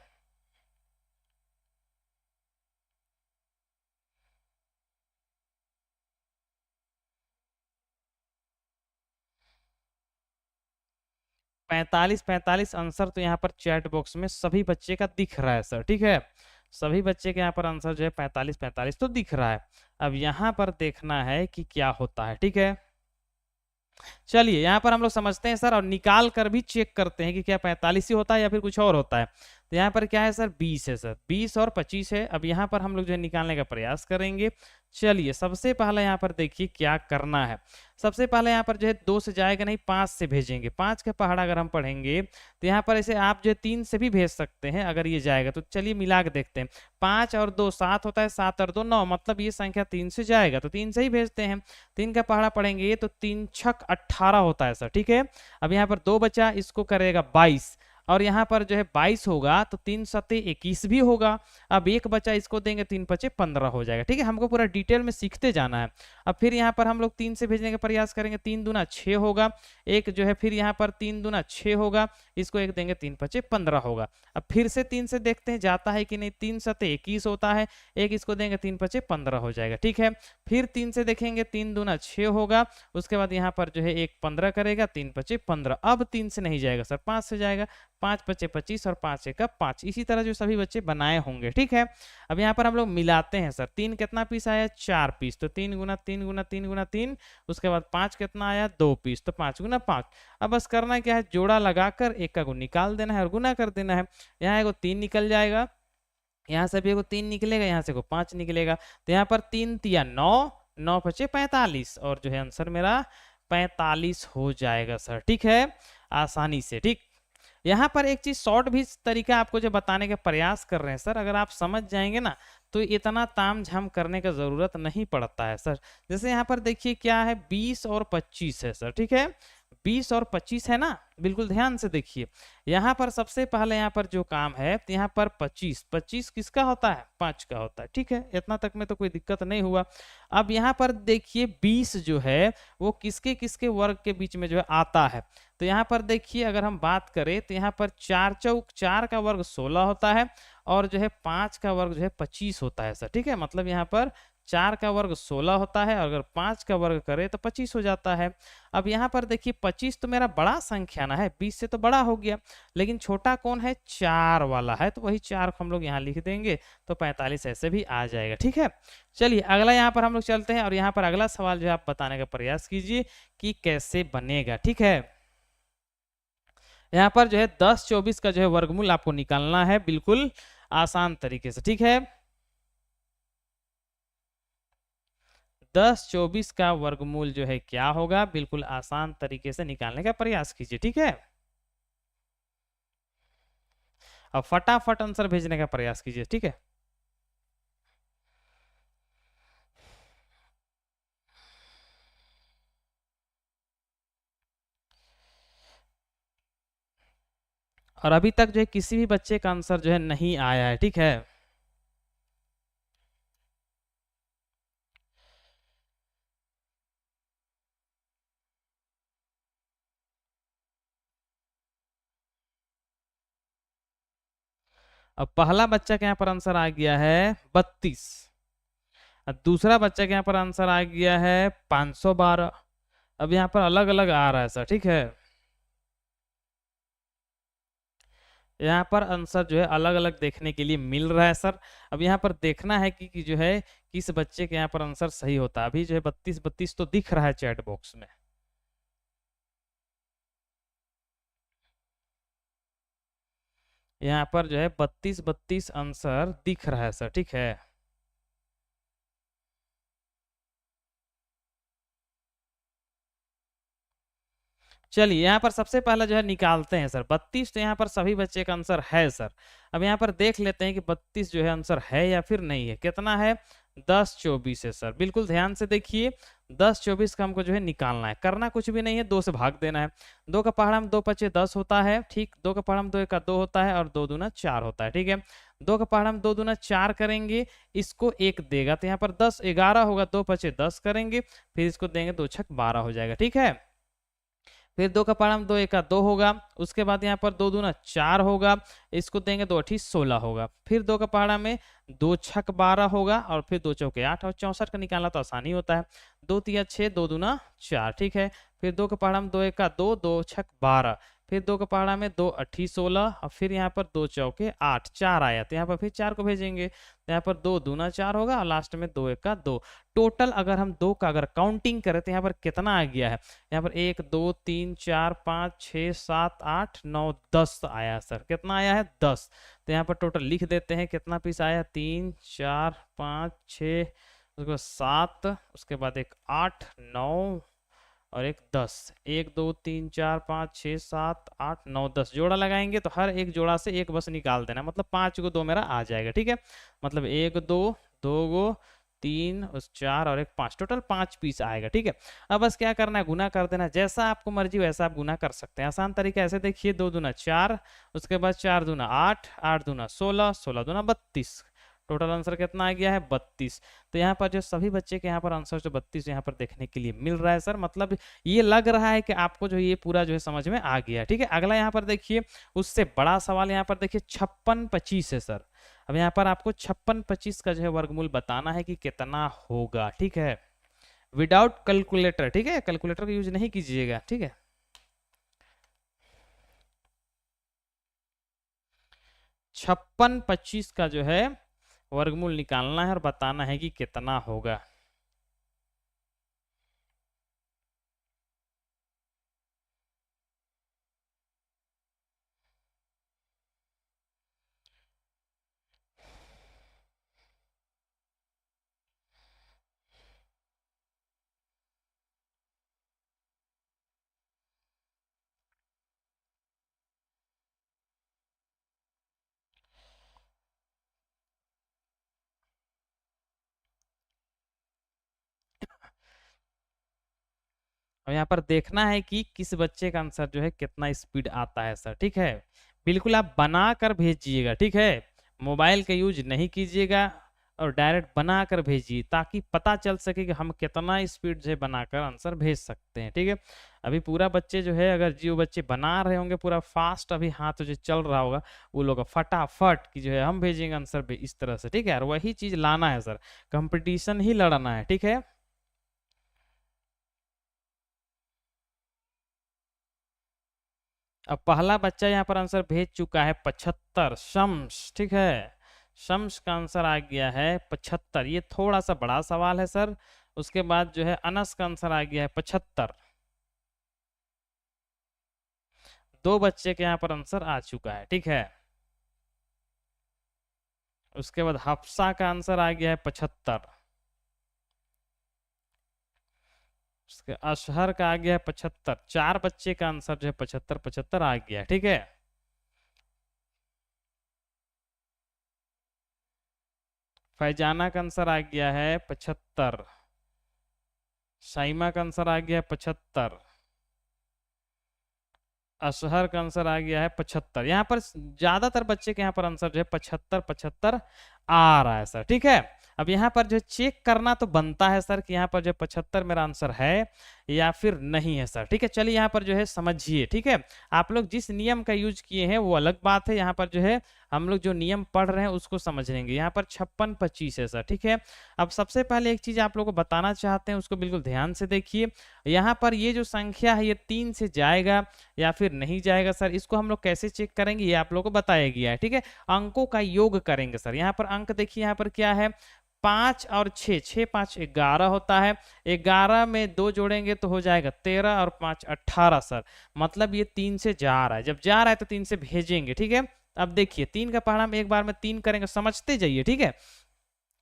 पैंतालीस आंसर तो यहाँ पर चैट बॉक्स में सभी बच्चे का दिख रहा है सर। ठीक है, सभी बच्चे के यहाँ पर आंसर जो है 45 तो दिख रहा है। अब यहाँ पर देखना है कि क्या होता है। ठीक है, चलिए यहाँ पर हम लोग समझते हैं सर, और निकाल कर भी चेक करते हैं कि क्या 45 ही होता है या फिर कुछ और होता है। तो यहाँ पर क्या है सर, 20 है सर, 20 और 25 है। अब यहाँ पर हम लोग जो है निकालने का प्रयास करेंगे। चलिए सबसे पहले यहाँ पर देखिए क्या करना है। सबसे पहले यहाँ पर जो है 2 से जाएगा नहीं, 5 से भेजेंगे। 5 का पहाड़ा अगर हम पढ़ेंगे तो यहाँ पर ऐसे आप जो है 3 से भी भेज सकते हैं अगर ये जाएगा तो। चलिए मिला के देखते हैं, 5 और 2 7 होता है, 7 और 2 9, मतलब ये संख्या 3 से जाएगा तो 3 से ही भेजते हैं। 3 का पहाड़ा पढ़ेंगे तो 3 छक 18 होता है सर। ठीक है, अब यहाँ पर 2 बचा, इसको करेगा 22, और यहाँ पर जो है 22 होगा तो 3 सत्ते 21 भी होगा। अब एक बचा, इसको देंगे 3 पचे 15 हो जाएगा। ठीक है, हमको पूरा डिटेल में सीखते जाना है। अब फिर यहाँ पर हम लोग 3 से भेजने का प्रयास करेंगे, 3 दूना 6 होगा। एक जो है फिर यहाँ पर 3 दूना 6 होगा, इसको एक देंगे 3 पचे 15 होगा। अब फिर से 3 से देखते हैं जाता है कि नहीं, 3 सत्ते 21 होता है, एक इसको देंगे 3 पचे 15 हो जाएगा। ठीक है, फिर 3 से देखेंगे, 3 दूना 6 होगा, उसके बाद यहाँ पर जो है एक 15 करेगा, 3 पचे 15। अब 3 से नहीं जाएगा सर, 5 से जाएगा, 5 पचे 25 और 5 एक 5। इसी तरह जो सभी बच्चे बनाए होंगे। ठीक है, अब यहाँ पर हम लोग मिलाते हैं सर। 3 कितना पीस आया, 4 पीस, तो 3 गुना 3 गुना 3 गुना 3। उसके बाद 5 कितना आया, 2 पीस, तो 5 गुना 5। अब बस करना क्या है, जोड़ा लगाकर एक का गुण निकाल देना है और गुना कर देना है। यहाँ एगो 3 निकल जाएगा, यहाँ से भी एगो 3 निकलेगा, यहाँ से एगो 5 निकलेगा। तो यहाँ पर 3 तिया 9, 9 पचे 45, और जो है आंसर मेरा 45 हो जाएगा सर। ठीक है, आसानी से। ठीक, यहाँ पर एक चीज शॉर्ट भी तरीका आपको जो बताने का प्रयास कर रहे हैं सर, अगर आप समझ जाएंगे ना तो इतना ताम झाम करने का जरूरत नहीं पड़ता है सर। जैसे यहाँ पर देखिए क्या है, 20 और 25 है सर। ठीक है, 20 और 25 है ना, बिल्कुल ध्यान से देखिए। यहाँ पर सबसे पहले यहाँ पर जो काम है, तो यहाँ पर 25 किसका होता है, 5 का होता है। ठीक है, इतना तक में तो कोई दिक्कत नहीं हुआ। अब यहाँ पर देखिए 20 जो है वो किसके किसके वर्ग के बीच में जो है आता है। तो यहाँ पर देखिए अगर हम बात करें तो यहाँ पर 4 चौक 4 का वर्ग 16 होता है, और जो है 5 का वर्ग जो है 25 होता है सर। ठीक है, मतलब यहाँ पर 4 का वर्ग 16 होता है, और अगर 5 का वर्ग करे तो 25 हो जाता है। अब यहाँ पर देखिए 25 तो मेरा बड़ा संख्या ना है, 20 से तो बड़ा हो गया, लेकिन छोटा कौन है, 4 वाला है, तो वही 4 को हम लोग यहाँ लिख देंगे तो 45 ऐसे भी आ जाएगा। ठीक है, चलिए अगला यहाँ पर हम लोग चलते हैं, और यहाँ पर अगला सवाल जो है आप बताने का प्रयास कीजिए कि कैसे बनेगा। ठीक है, यहाँ पर जो है 10 24 का जो है वर्गमूल आपको निकालना है, बिल्कुल आसान तरीके से। ठीक है, 10 24 का वर्गमूल जो है क्या होगा, बिल्कुल आसान तरीके से निकालने का प्रयास कीजिए। ठीक है, अब फटाफट आंसर भेजने का प्रयास कीजिए। ठीक है, और अभी तक जो है किसी भी बच्चे का आंसर जो है नहीं आया है। ठीक है, अब पहला बच्चा के यहाँ पर आंसर आ गया है 32, दूसरा बच्चा के यहाँ पर आंसर आ गया है 512। अब यहाँ पर अलग अलग आ रहा है सर। ठीक है, यहाँ पर आंसर जो है अलग अलग देखने के लिए मिल रहा है सर। अब यहाँ पर देखना है कि जो है किस बच्चे के यहाँ पर आंसर सही होता है। अभी जो है 32 32 तो दिख रहा है चैट बॉक्स में। यहाँ पर जो है 32 32 आंसर दिख रहा है सर। ठीक है, चलिए यहाँ पर सबसे पहले जो है निकालते हैं सर। 32 तो यहाँ पर सभी बच्चे का आंसर है सर। अब यहाँ पर देख लेते हैं कि 32 जो है आंसर है या फिर नहीं है। कितना है, 10 24 है सर। बिल्कुल ध्यान से देखिए, 10 24 का हमको जो है निकालना है, करना कुछ भी नहीं है, 2 से भाग देना है। 2 का पहाड़ा में 2 पचे 10 होता है, ठीक। 2 का पहाड़ा में 2 एका 2 होता है और 2 दूना 4 होता है, ठीक है। 2 का पहाड़ा में 2 दूना 4 करेंगे, इसको 1 देगा तो यहाँ पर 10 11 होगा, 2 पचे 10 करेंगे, फिर इसको देंगे 2 छक 12 हो जाएगा, ठीक है। फिर 2 का पहाड़ा में 2 एका 2 होगा, उसके बाद यहाँ पर 2 दूना 4 होगा, इसको देंगे 2 अठी 16 होगा। फिर 2 का पहाड़ा में 2 छक 12 होगा और फिर 2 चौके 8 और 64 का निकालना तो आसानी होता है। 2 तिया 6, 2 दूना 4, ठीक है। फिर 2 का पहाड़ा में 2 एका 2, 2 छक 12, फिर 2 का पहाड़ा में 2 अठी 16 और फिर यहाँ पर 2 चौके 8, 4 आया तो यहाँ पर फिर 4 को भेजेंगे तो यहाँ पर 2 दूना 4 होगा और लास्ट में 2 एका 2। टोटल अगर हम 2 का अगर काउंटिंग करें तो यहाँ पर कितना आ गया है, यहाँ पर 1 2 3 4 5 6 7 8 9 10 आया सर। कितना आया है, 10। तो यहाँ पर टोटल लिख देते हैं कितना पीस आया, 3 4 5 6, उसके बाद 7, उसके बाद एक 8 9 और एक 10। 1 2 3 4 5 6 7 8 9 10 जोड़ा लगाएंगे तो हर एक जोड़ा से एक बस निकाल देना, मतलब 5 को 2 मेरा आ जाएगा, ठीक है। मतलब 1 2 2 गो 3 उस 4 और एक 5, टोटल 5 पीस आएगा, ठीक है। अब बस क्या करना है, गुना कर देना, जैसा आपको मर्जी वैसा आप गुना कर सकते हैं। आसान तरीका ऐसे देखिए, 2 दूना 4, उसके बाद 4 दूना 8, 8 दूना 16, 16 दूना 32, टोटल आंसर कितना आ गया है, 32। तो यहाँ पर जो सभी बच्चे के यहाँ पर आंसर जो 32 यहाँ पर देखने के लिए मिल रहा है सर, मतलब ये लग रहा है कि आपको जो ये पूरा जो है समझ में आ गया, ठीक है। अगला यहाँ पर देखिए, उससे बड़ा सवाल यहाँ पर देखिए 56 25 है सर। अब यहाँ पर आपको 56 25 का जो है वर्गमूल बताना है कि कितना होगा, ठीक है, विदाउट कैलकुलेटर, ठीक है, कैलकुलेटर का यूज नहीं कीजिएगा, ठीक है। 56 25 का जो है वर्गमूल निकालना है और बताना है कि कितना होगा। अब यहाँ पर देखना है कि किस बच्चे का आंसर जो है कितना स्पीड आता है सर, ठीक है। बिल्कुल आप बना कर भेजिएगा, ठीक है, मोबाइल का यूज नहीं कीजिएगा और डायरेक्ट बना कर भेजिए ताकि पता चल सके कि हम कितना स्पीड से बनाकर आंसर भेज सकते हैं, ठीक है। अभी पूरा बच्चे जो है, अगर जो बच्चे बना रहे होंगे पूरा फास्ट, अभी हाथ जो चल रहा होगा, वो लोग फटाफट की जो है हम भेजेंगे आंसर इस तरह से, ठीक है। और वही चीज लाना है सर, कंपटीशन ही लड़ना है, ठीक है। अब पहला बच्चा यहाँ पर आंसर भेज चुका है 75, शम्स, ठीक है। शम्स का आंसर आ गया है 75, ये थोड़ा सा बड़ा सवाल है सर। उसके बाद जो है अनस का आंसर आ गया है 75। 2 बच्चे के यहाँ पर आंसर आ चुका है, ठीक है। उसके बाद हफ्सा का आंसर आ गया है 75। उसके अशहर का आ गया है 75। 4 बच्चे का आंसर जो है 75 75 आ गया, ठीक है। फैजाना का आंसर आ गया है 75। साइमा का आंसर आ गया है 75। अशहर का आंसर आ गया है 75। यहाँ पर ज्यादातर बच्चे के यहाँ पर आंसर जो है 75 75 आ रहा है सर, ठीक है। अब यहाँ पर जो चेक करना तो बनता है सर कि यहाँ पर जो 75 मेरा आंसर है या फिर नहीं है सर, ठीक है। चलिए यहाँ पर जो है समझिए, ठीक है। आप लोग जिस नियम का यूज किए हैं वो अलग बात है, यहाँ पर जो है हम लोग जो नियम पढ़ रहे हैं उसको समझ लेंगे। यहाँ पर 56 25 है सर, ठीक है। अब सबसे पहले एक चीज आप लोग को बताना चाहते हैं, उसको बिल्कुल ध्यान से देखिए। यहाँ पर ये जो संख्या है ये 3 से जाएगा या फिर नहीं जाएगा सर, इसको हम लोग कैसे चेक करेंगे ये आप लोग को बताया गया है, ठीक है। अंकों का योग करेंगे सर। यहाँ पर अंक देखिए, यहाँ पर क्या है, 5 और 6, 6 5 11 होता है। 11 में 2 जोड़ेंगे तो हो जाएगा 13 और 5 18 सर। मतलब ये 3 से जा रहा है, जब जा रहा है तो 3 से भेजेंगे, ठीक है। अब देखिए 3 का पहाड़ा में एक बार में 3 करेंगे, समझते जाइए, ठीक है।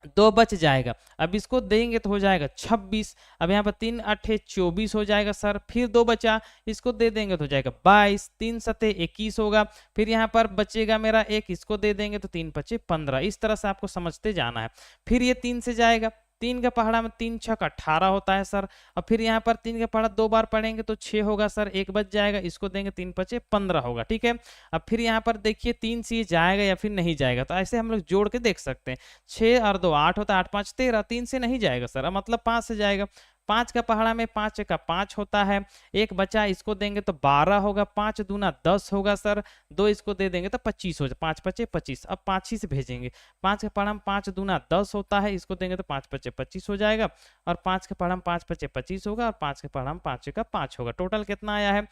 दो बच जाएगा। अब इसको देंगे तो हो जाएगा 26। अब यहाँ पर 3 8 24 हो जाएगा सर। फिर दो बचा, इसको दे देंगे तो हो जाएगा 22। 3 7 21 होगा। फिर यहाँ पर बचेगा मेरा एक, इसको दे देंगे तो 3 5 15। इस तरह से आपको समझते जाना है। फिर ये 3 से जाएगा, 3 का पहाड़ा में 3 6 18 होता है सर। और फिर यहाँ पर 3 का पहाड़ा दो बार पढ़ेंगे तो 6 होगा सर। एक बच जाएगा, इसको देंगे 3 5 15 होगा, ठीक है। अब फिर यहाँ पर देखिए 3 से ये जाएगा या फिर नहीं जाएगा, तो ऐसे हम लोग जोड़ के देख सकते हैं। 6 और 2 8 होता है, 8 5 13। 3 से नहीं जाएगा सर, अब मतलब 5 से जाएगा। 5 का पहाड़ा में 5 का 5 होता है। एक बचा, इसको देंगे तो 12 होगा। 5 दूना 10 होगा सर। दो इसको दे देंगे तो 25 हो जाए, 5 5 25। अब 5 ही से भेजेंगे। 5 का पहाड़ा में 5 दूना 10 होता है, इसको देंगे तो 5 5 25 हो जाएगा। और 5 का पहाड़ा में 5 5 25 होगा, और 5 के पहाड़ा में 5 का 5 होगा। टोटल कितना आया है?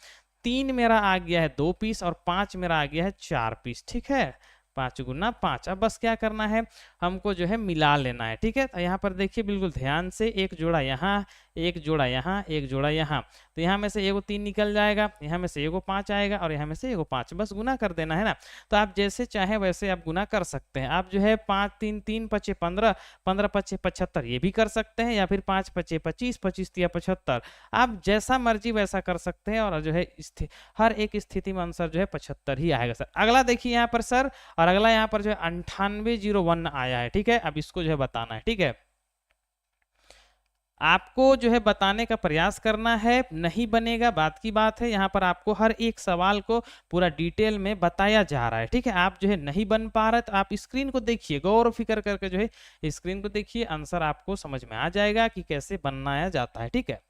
3 मेरा आ गया है 2 पीस, और 5 मेरा आ गया है 4 पीस, ठीक है। 5 गुना 5। अब बस क्या करना है, हमको जो है मिला लेना है, ठीक है। तो यहाँ पर देखिए बिल्कुल ध्यान से, एक जोड़ा यहाँ, एक जोड़ा यहाँ, एक जोड़ा यहाँ। तो यहाँ में से एगो 3 निकल जाएगा, यहाँ में से एगो 5 आएगा, और यहाँ में से एगो 5। बस गुना कर देना है ना। तो आप जैसे चाहे वैसे आप गुना कर सकते हैं। आप जो है 5 3 3 5 15, 15 5 75 ये भी कर सकते हैं, या फिर 5 5 25, 25 3 75। आप जैसा मर्जी वैसा कर सकते हैं। और जो है हर एक स्थिति में आंसर जो है 75 ही आएगा सर। अगला देखिए यहाँ पर सर, और अगला यहाँ पर जो है 9801 आया है, ठीक है। अब इसको जो है बताना है, ठीक है। आपको जो है बताने का प्रयास करना है, नहीं बनेगा बात की बात है। यहाँ पर आपको हर एक सवाल को पूरा डिटेल में बताया जा रहा है, ठीक है। आप जो है नहीं बन पा रहे तो आप स्क्रीन को देखिए, गौर फिक्र करके जो है स्क्रीन को देखिए, आंसर आपको समझ में आ जाएगा कि कैसे बनाया जाता है, ठीक है।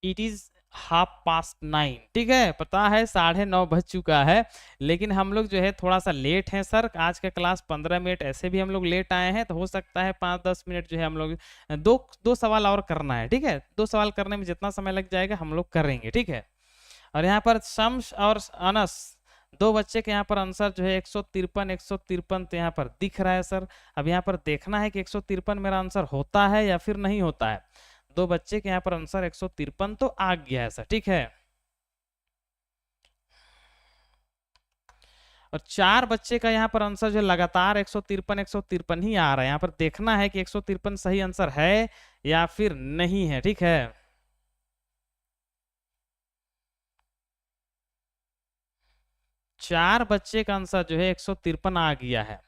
इट इज 9:30, ठीक है। पता है 9:30 बज चुका है, लेकिन हम लोग जो है थोड़ा सा लेट हैं सर। आज का क्लास 15 मिनट ऐसे भी हम लोग लेट आए हैं, तो हो सकता है 5-10 मिनट जो है हम लोग दो दो सवाल और करना है, ठीक है। दो सवाल करने में जितना समय लग जाएगा हम लोग करेंगे, ठीक है। और यहाँ पर शम्स और अनस, दो बच्चे के यहाँ पर आंसर जो है 153 153 तो यहाँ पर दिख रहा है सर। अब यहाँ पर देखना है कि 153 मेरा आंसर होता है या फिर नहीं होता है। दो बच्चे के यहाँ पर आंसर 153 तो आ गया है सर, ठीक है। और चार बच्चे का यहाँ पर आंसर जो लगातार 153 153 ही आ रहा है। यहाँ पर देखना है कि 153 सही आंसर है या फिर नहीं है, ठीक है। चार बच्चे का आंसर जो है 153 आ गया है।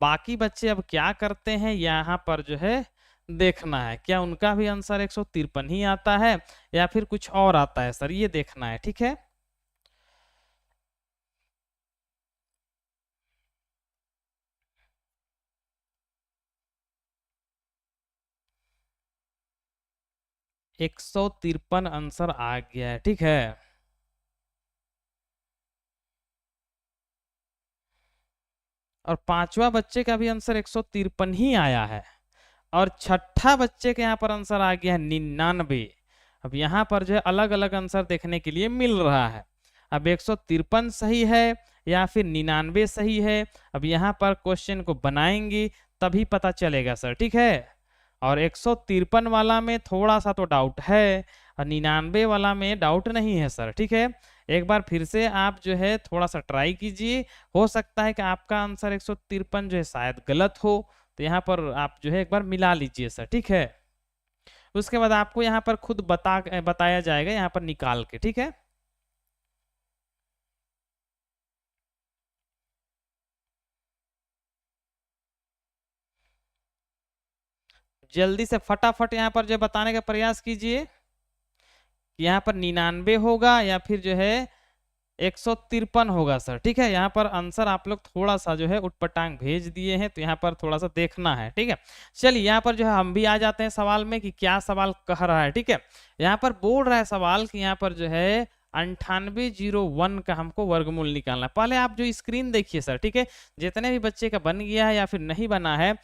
बाकी बच्चे अब क्या करते हैं, यहाँ पर जो है देखना है, क्या उनका भी आंसर 153 ही आता है या फिर कुछ और आता है सर, ये देखना है, ठीक है। एक 153 आंसर आ गया है, ठीक है। और पांचवा बच्चे का भी आंसर 153 ही आया है। और छठा बच्चे के यहाँ पर आंसर आ गया है 99। अब यहाँ पर जो है अलग अलग आंसर देखने के लिए मिल रहा है। अब 153 सही है या फिर 99 सही है, अब यहाँ पर क्वेश्चन को बनाएंगे तभी पता चलेगा सर, ठीक है। और 153 वाला में थोड़ा सा तो डाउट है, और 99 वाला में डाउट नहीं है सर, ठीक है। एक बार फिर से आप जो है थोड़ा सा ट्राई कीजिए, हो सकता है कि आपका आंसर 153 जो है शायद गलत हो, तो यहाँ पर आप जो है एक बार मिला लीजिए सर, ठीक है। उसके बाद आपको यहाँ पर खुद बताया जाएगा यहाँ पर निकाल के, ठीक है। जल्दी से फटाफट यहाँ पर जो बताने का प्रयास कीजिए कि यहाँ पर 99 होगा या फिर जो है 153 होगा सर, ठीक है। यहाँ पर आंसर आप लोग थोड़ा सा जो है उटपटांग भेज दिए हैं, तो यहाँ पर थोड़ा सा देखना है, ठीक है। चलिए यहाँ पर जो है हम भी आ जाते हैं सवाल में कि क्या सवाल कह रहा है, ठीक है। यहाँ पर बोल रहा है सवाल कि यहाँ पर जो है 9801 का हमको वर्गमूल निकालना है। पहले आप जो स्क्रीन देखिए सर, ठीक है। जितने भी बच्चे का बन गया है या फिर नहीं बना है,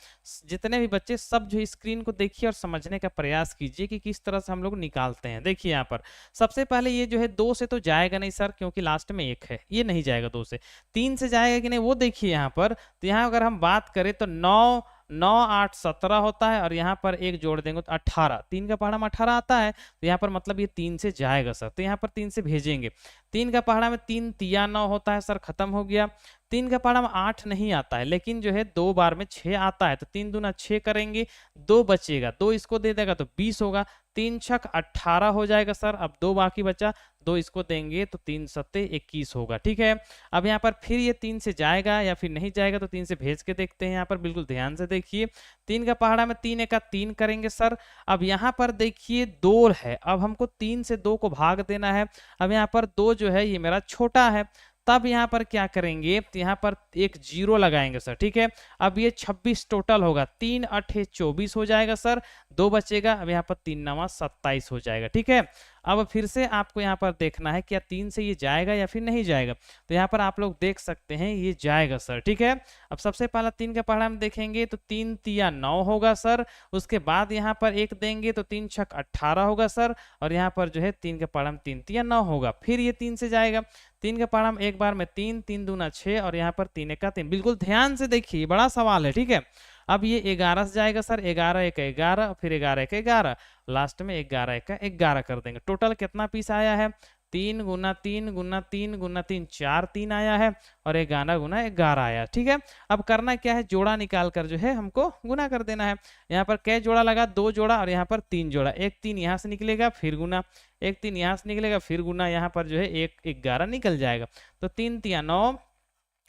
जितने भी बच्चे सब जो स्क्रीन को देखिए और समझने का प्रयास कीजिए कि किस तरह से हम लोग निकालते हैं। देखिए यहाँ पर सबसे पहले ये जो है 2 से तो जाएगा नहीं सर, क्योंकि लास्ट में 1 है, ये नहीं जाएगा 2 से। 3 से जाएगा कि नहीं वो देखिए यहाँ पर। तो यहाँ अगर हम बात करें तो 9 9 8 17 होता है और यहाँ पर एक जोड़ देंगे तो 18, 3 का पहाड़ा में 18 आता है, तो यहाँ पर मतलब ये 3 से जाएगा सर, तो यहाँ पर 3 से भेजेंगे। 3 का पहाड़ा में 3 तिया 9 होता है सर, खत्म हो गया। 3 का पहाड़ा में 8 नहीं आता है, लेकिन जो है 2 बार में 6 आता है, तो 3 दूना 6 करेंगे, 2 बचेगा, 2 इसको दे देगा तो 20 होगा, 3 छक 18 हो जाएगा सर। अब 2 बाकी बचा, 2 इसको देंगे तो 3 सत्ते 21 होगा, ठीक है। अब यहाँ पर फिर ये 3 से जाएगा या फिर नहीं जाएगा, तो 3 से भेज के देखते हैं। यहाँ पर बिल्कुल ध्यान से देखिए, 3 का पहाड़ा में 3 एका 3 करेंगे सर। अब यहाँ पर देखिए 2 है, अब हमको 3 से 2 को भाग देना है। अब यहाँ पर 2 जो है ये मेरा छोटा है, तब यहाँ पर क्या करेंगे, तो यहाँ पर एक जीरो लगाएंगे सर, ठीक है। अब ये 26 टोटल होगा, 3 8 24 हो जाएगा सर, 2 बचेगा। अब यहाँ पर 3 9 27 हो जाएगा, ठीक है। अब फिर से आपको यहाँ पर देखना है क्या 3 से ये जाएगा या फिर नहीं जाएगा, तो यहाँ पर आप लोग देख सकते हैं ये जाएगा सर, ठीक है। अब सबसे पहला 3 का पहाड़ा में देखेंगे तो 3 तिया 9 होगा सर, उसके बाद यहाँ पर 1 देंगे तो 3 छक 18 होगा सर, और यहाँ पर जो है 3 का पहाड़ा में 3 तिया 9 होगा, फिर ये 3 से जाएगा। 3 का पहाड़ा में एक बार में 3, 3 दूना 6 और यहाँ पर 3 एका 3। बिल्कुल ध्यान से देखिए, बड़ा सवाल है, ठीक है। अब ये 11 से जाएगा सर, 11 एक 11, फिर 11 एक 11, लास्ट में 11 एक 11 कर देंगे। टोटल कितना पीस आया है, 3 गुना 3 गुना 3 गुना 3, 4 3 आया है, और 11 गुना 11 आया, ठीक है। अब करना क्या है, जोड़ा निकाल कर जो है हमको गुना कर देना है। यहाँ पर कै जोड़ा लगा, 2 जोड़ा, और यहाँ पर 3 जोड़ा, एक 3 यहाँ से निकलेगा फिर गुना, एक 3 यहाँ से निकलेगा फिर गुना, यहाँ पर जो है एक 11 निकल जाएगा, तो 3 तिया 9,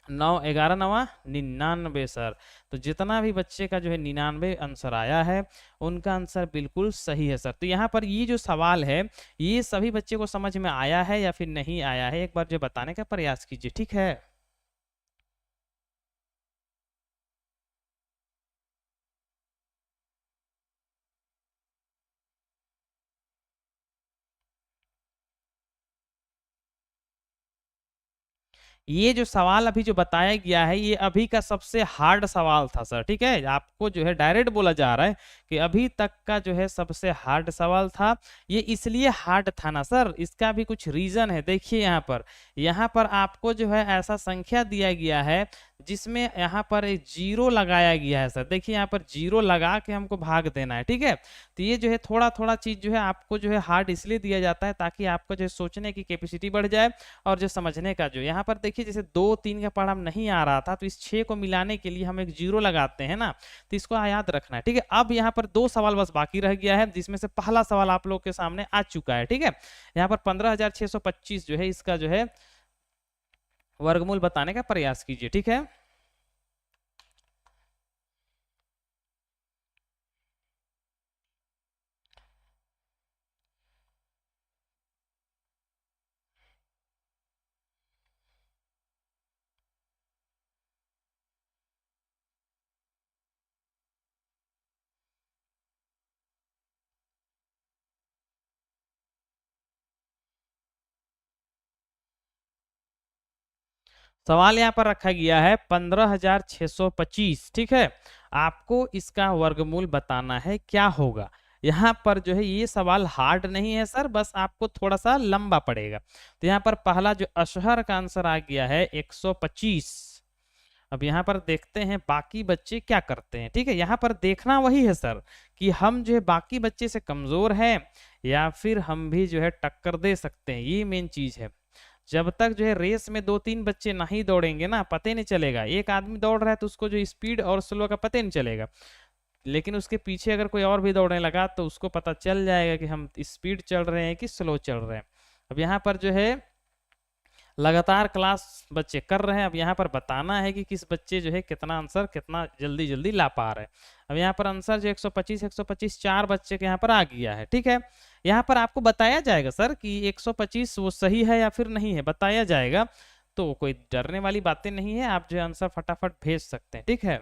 9 11 9 99 सर। तो जितना भी बच्चे का जो है 99 आंसर आया है, उनका आंसर बिल्कुल सही है सर। तो यहाँ पर ये जो सवाल है, ये सभी बच्चे को समझ में आया है या फिर नहीं आया है, एक बार जो बताने का प्रयास कीजिए, ठीक है। ये जो सवाल अभी जो बताया गया है, ये अभी का सबसे हार्ड सवाल था सर, ठीक है। आपको जो है डायरेक्ट बोला जा रहा है कि अभी तक का जो है सबसे हार्ड सवाल था। ये इसलिए हार्ड था ना सर, इसका भी कुछ रीजन है। देखिए यहाँ पर आपको जो है ऐसा संख्या दिया गया है जिसमें यहाँ पर एक जीरो लगाया गया है सर। देखिए यहाँ पर जीरो लगा के हमको भाग देना है, ठीक है। तो ये जो है थोड़ा थोड़ा चीज जो है आपको जो है हार्ड इसलिए दिया जाता है ताकि आपको जो है सोचने की कैपेसिटी बढ़ जाए और जो समझने का जो यहाँ पर देखिए जैसे 2 3 का पहाड़ा नहीं आ रहा था, तो इस 6 को मिलाने के लिए हम एक जीरो लगाते हैं ना, तो इसको याद रखना है, ठीक है। अब यहाँ पर 2 सवाल बस बाकी रह गया है, जिसमें से पहला सवाल आप लोग के सामने आ चुका है, ठीक है। यहाँ पर 15,625 जो है इसका जो है वर्गमूल बताने का प्रयास कीजिए, ठीक है। सवाल यहाँ पर रखा गया है 15,625, ठीक है। आपको इसका वर्गमूल बताना है, क्या होगा। यहाँ पर जो है ये सवाल हार्ड नहीं है सर, बस आपको थोड़ा सा लंबा पड़ेगा। तो यहाँ पर पहला जो अशहर का आंसर आ गया है 125। अब यहाँ पर देखते हैं बाकी बच्चे क्या करते हैं, ठीक है। यहाँ पर देखना वही है सर कि हम जो है बाकी बच्चे से कमजोर हैं या फिर हम भी जो है टक्कर दे सकते हैं, ये मेन चीज है। जब तक जो है रेस में 2 3 बच्चे नहीं दौड़ेंगे ना, पता नहीं चलेगा। एक आदमी दौड़ रहा है तो उसको जो स्पीड और स्लो का पता नहीं चलेगा, लेकिन उसके पीछे अगर कोई और भी दौड़ने लगा तो उसको पता चल जाएगा कि हम स्पीड चल रहे हैं कि स्लो चल रहे हैं। अब यहाँ पर जो है लगातार क्लास बच्चे कर रहे हैं, अब यहाँ पर बताना है कि किस बच्चे जो है कितना आंसर कितना जल्दी जल्दी ला पा रहे हैं। अब यहाँ पर आंसर जो 125 4 बच्चे के यहाँ पर आ गया है, ठीक है। यहाँ पर आपको बताया जाएगा सर कि 125 वो सही है या फिर नहीं है, बताया जाएगा। तो कोई डरने वाली बातें नहीं है, आप जो है आंसर फटाफट भेज सकते हैं, ठीक है।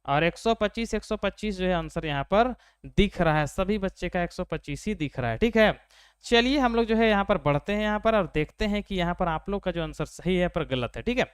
और 125 जो है आंसर यहाँ पर दिख रहा है, सभी बच्चे का 125 ही दिख रहा है, ठीक है। चलिए हम लोग जो है यहाँ पर बढ़ते हैं यहाँ पर और देखते हैं कि यहाँ पर आप लोग का जो आंसर सही है पर गलत है, ठीक है।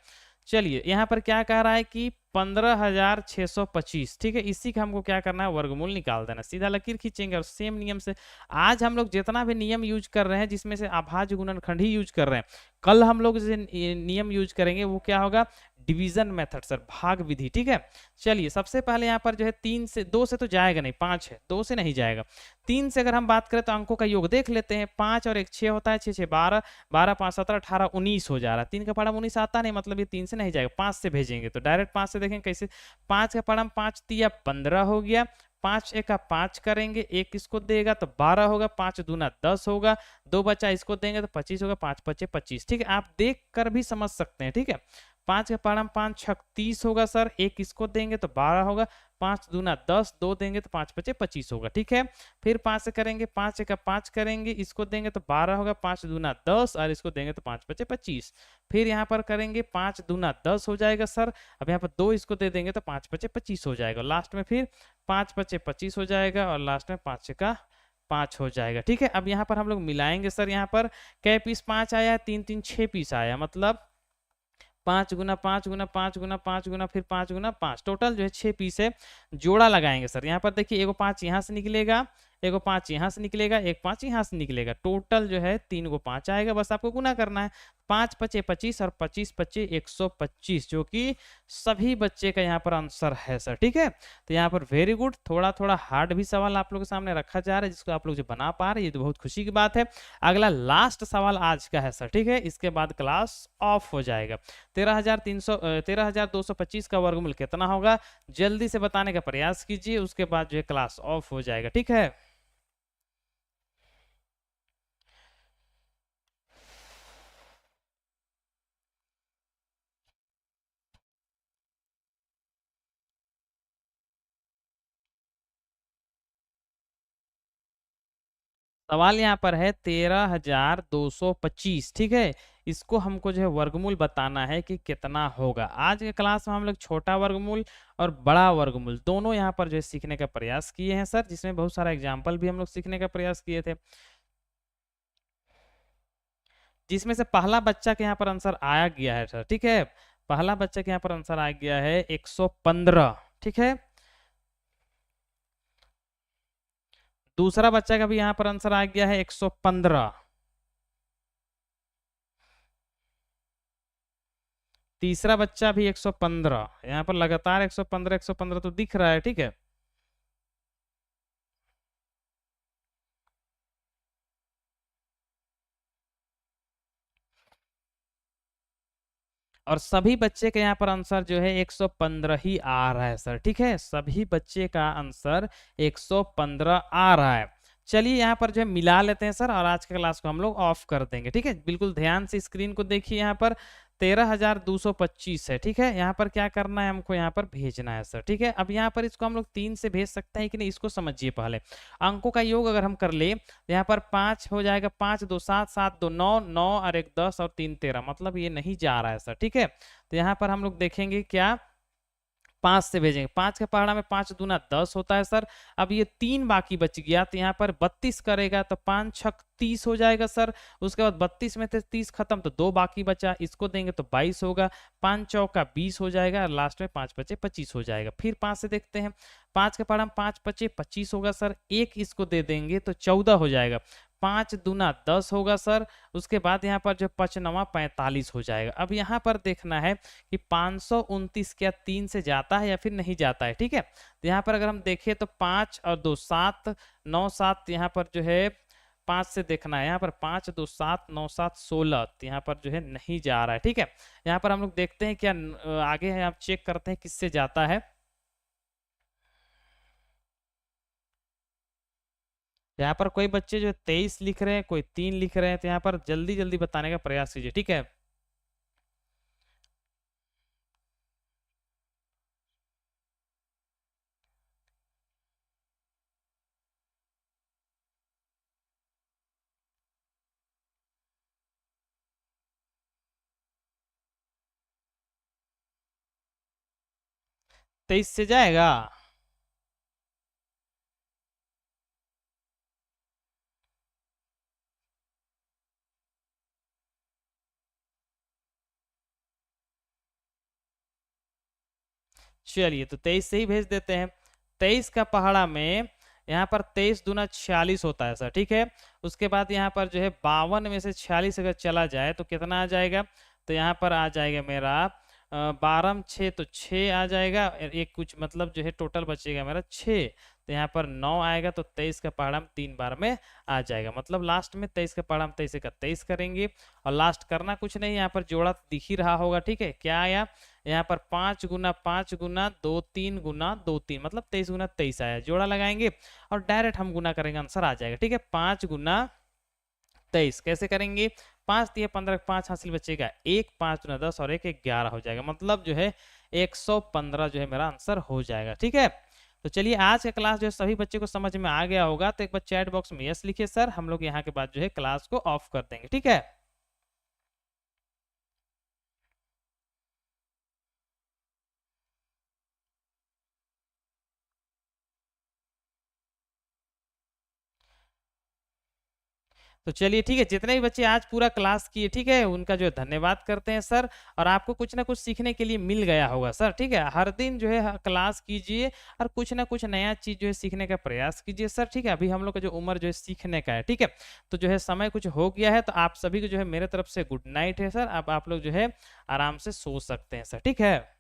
चलिए यहाँ पर क्या कह रहा है कि 15,625, ठीक है। इसी का हमको क्या करना है, वर्गमूल निकाल देना, सीधा लकीर खींचेंगे और सेम नियम से आज हम लोग जितना भी नियम यूज कर रहे हैं, जिसमें से अभाज्य गुणनखंड ही यूज कर रहे हैं, कल हम लोग जो नियम यूज करेंगे वो क्या होगा, डिवीजन मेथड सर, भाग विधि, ठीक है। चलिए सबसे पहले यहाँ पर जो है 3 से 2 से तो जाएगा नहीं, 5 है, 2 से नहीं जाएगा। 3 से अगर हम बात करें तो अंकों का योग देख लेते हैं, 5 और 1 6 होता है, 6 6 12, 12 5 17 18 19 हो जा रहा है। 3 का पढ़म 19 आता नहीं, मतलब ये 3 से नहीं जाएगा, 5 से भेजेंगे तो डायरेक्ट 5 से देखेंगे कैसे। 5 का पढ़म 5 तिया 15 हो गया, 5 एक का 5 करेंगे, एक इसको देगा तो 12 होगा, 5 दूना 10 होगा, 2 बच्चा इसको देंगे तो 25 होगा, 5 पचे 25, ठीक है। आप देख कर भी समझ सकते हैं, ठीक है। 5 का पढ़म 5 छक 30 होगा सर, एक इसको देंगे तो 12 होगा, 5 दूना 10, 2 देंगे तो 5 पचे 25 होगा, ठीक है। फिर 5 से करेंगे, 5 एक का 5 करेंगे, इसको देंगे तो 12 होगा, 5 दूना 10 और इसको देंगे तो 5 पचे 25। फिर यहाँ पर करेंगे 5 दूना 10 हो जाएगा सर, अब यहाँ पर 2 इसको दे देंगे तो 5 पचे 25 हो जाएगा, लास्ट में फिर 5 पचे 25 हो जाएगा और लास्ट में 5 का 5 हो जाएगा, ठीक है। अब यहाँ पर हम लोग मिलाएंगे सर, यहाँ पर कै पीस 5 आया, 3 3 6 पीस आया, मतलब 5 गुना 5 गुना 5 गुना 5 गुना फिर 5 गुना 5, टोटल जो है 6 पीस है। जोड़ा लगाएंगे सर, यहाँ पर देखिए एगो 5 यहाँ से निकलेगा, एगो 5 यहाँ से निकलेगा, एक 5 यहाँ से निकलेगा, टोटल जो है 3 गो 5 आएगा, बस आपको गुना करना है। 5 पचे 25 और 25 पचे 125, जो कि सभी बच्चे का यहाँ पर आंसर है सर, ठीक है। तो यहाँ पर वेरी गुड, थोड़ा थोड़ा हार्ड भी सवाल आप लोग के सामने रखा जा रहा है, जिसको आप लोग जो बना पा रहे हैं, ये तो बहुत खुशी की बात है। अगला लास्ट सवाल आज का है सर, ठीक है, इसके बाद क्लास ऑफ हो जाएगा। 13,225 का वर्गमूल कितना होगा, जल्दी से बताने का प्रयास कीजिए, उसके बाद जो है क्लास ऑफ हो जाएगा, ठीक है। सवाल यहाँ पर है 13,225, ठीक है। इसको हमको जो है वर्गमूल बताना है कि कितना होगा। आज के क्लास में हम लोग छोटा वर्गमूल और बड़ा वर्गमूल दोनों यहाँ पर जो है सीखने का प्रयास किए हैं सर, जिसमें बहुत सारा एग्जाम्पल भी हम लोग सीखने का प्रयास किए थे, जिसमें से पहला बच्चा के यहाँ पर आंसर आया गया है सर, ठीक है। पहला बच्चा के यहाँ पर आंसर आ गया है 115, ठीक है। दूसरा बच्चा का भी यहाँ पर आंसर आ गया है 115। तीसरा बच्चा भी 115, यहाँ पर लगातार 115 115 तो दिख रहा है, ठीक है। और सभी बच्चे के यहाँ पर आंसर जो है 115 ही आ रहा है सर, ठीक है। सभी बच्चे का आंसर 115 आ रहा है। चलिए यहाँ पर जो है मिला लेते हैं सर, और आज के क्लास को हम लोग ऑफ कर देंगे, ठीक है। बिल्कुल ध्यान से स्क्रीन को देखिए, यहाँ पर 13,225 है, ठीक है। यहाँ पर क्या करना है, हमको यहाँ पर भेजना है सर, ठीक है। अब यहाँ पर इसको हम लोग 3 से भेज सकते हैं कि नहीं, इसको समझिए पहले। अंकों का योग अगर हम कर ले तो यहाँ पर 5 हो जाएगा, 5 2 7 7 2 9 9 और 1 10 और 3 13, मतलब ये नहीं जा रहा है सर, ठीक है। तो यहाँ पर हम लोग देखेंगे क्या, 5 से भेजेंगे, 5 के पहाड़ा में 5 दूना 10 होता है सर। अब ये 3 बाकी बच गया, तो यहाँ पर 32 करेगा तो 5 छक 30 हो जाएगा सर। उसके बाद 32 में से 30 खत्म तो 2 बाकी बचा, इसको देंगे तो 22 होगा, 5 चौका 20 हो जाएगा और लास्ट में 5 बचे 25 हो जाएगा। फिर 5 से देखते हैं, 5 के पहाड़ा में 5 बचे 25 होगा सर, एक इसको दे देंगे तो 14 हो जाएगा, 5 दूना 10 होगा सर। उसके बाद यहाँ पर जो 5 45 हो जाएगा। अब यहाँ पर देखना है कि 529 क्या 3 से जाता है या फिर नहीं जाता है, ठीक है। तो यहाँ पर अगर हम देखें तो 5 और 2 7 9 7, यहाँ पर जो है 5 से देखना है, यहाँ पर 5 2 7 9 7 16, तो यहाँ पर जो है नहीं जा रहा है, ठीक है। यहाँ पर हम लोग देखते हैं क्या आगे है, आप चेक करते हैं किससे जाता है। यहाँ पर कोई बच्चे जो 23 लिख रहे हैं, कोई 3 लिख रहे हैं, तो यहाँ पर जल्दी जल्दी बताने का प्रयास कीजिए, ठीक है। 23 से जाएगा। चलिए तो 23 से ही भेज देते हैं। 23 का पहाड़ा में यहाँ पर 23 दूना 46 होता है सर, ठीक है। उसके बाद यहाँ पर जो है 52 में से 46 अगर चला जाए तो कितना आ जाएगा, तो यहाँ पर आ जाएगा मेरा 12 6 तो 6 आ जाएगा, एक कुछ मतलब जो है टोटल बचेगा मेरा 6, तो यहाँ पर 9 आएगा, तो 23 का पहाड़ा हम 3 बार में आ जाएगा। मतलब लास्ट में 23 का पहाड़ा हम 23 का 23 करेंगे और लास्ट करना कुछ नहीं, यहाँ पर जोड़ा दिख ही रहा होगा, ठीक है। क्या आया यहाँ पर 5 गुना 5 गुना 2 3 गुना 2 3, मतलब 23 गुना 23 आया। जोड़ा लगाएंगे और डायरेक्ट हम गुना करेंगे, आंसर आ जाएगा, ठीक है। 5 गुना 23 कैसे करेंगे, 5 दिए 15, 5 हासिल बचेगा 1, 5 गुना 10 और 1 11 हो जाएगा, मतलब जो है 115 जो है मेरा आंसर हो जाएगा, ठीक है। तो चलिए आज का क्लास जो है सभी बच्चे को समझ में आ गया होगा, तो एक बार चैट बॉक्स में यस लिखिए सर, हम लोग यहाँ के बाद जो है क्लास को ऑफ कर देंगे, ठीक है। तो चलिए ठीक है, जितने भी बच्चे आज पूरा क्लास किए, ठीक है, उनका जो है धन्यवाद करते हैं सर। और आपको कुछ ना कुछ सीखने के लिए मिल गया होगा सर, ठीक है। हर दिन जो है क्लास कीजिए और कुछ ना कुछ नया चीज जो है सीखने का प्रयास कीजिए सर, ठीक है। अभी हम लोग का जो उम्र जो है सीखने का है, ठीक है। तो जो है समय कुछ हो गया है, तो आप सभी को जो है मेरे तरफ से गुड नाइट है सर। अब आप लोग जो है आराम से सो सकते हैं सर, ठीक है।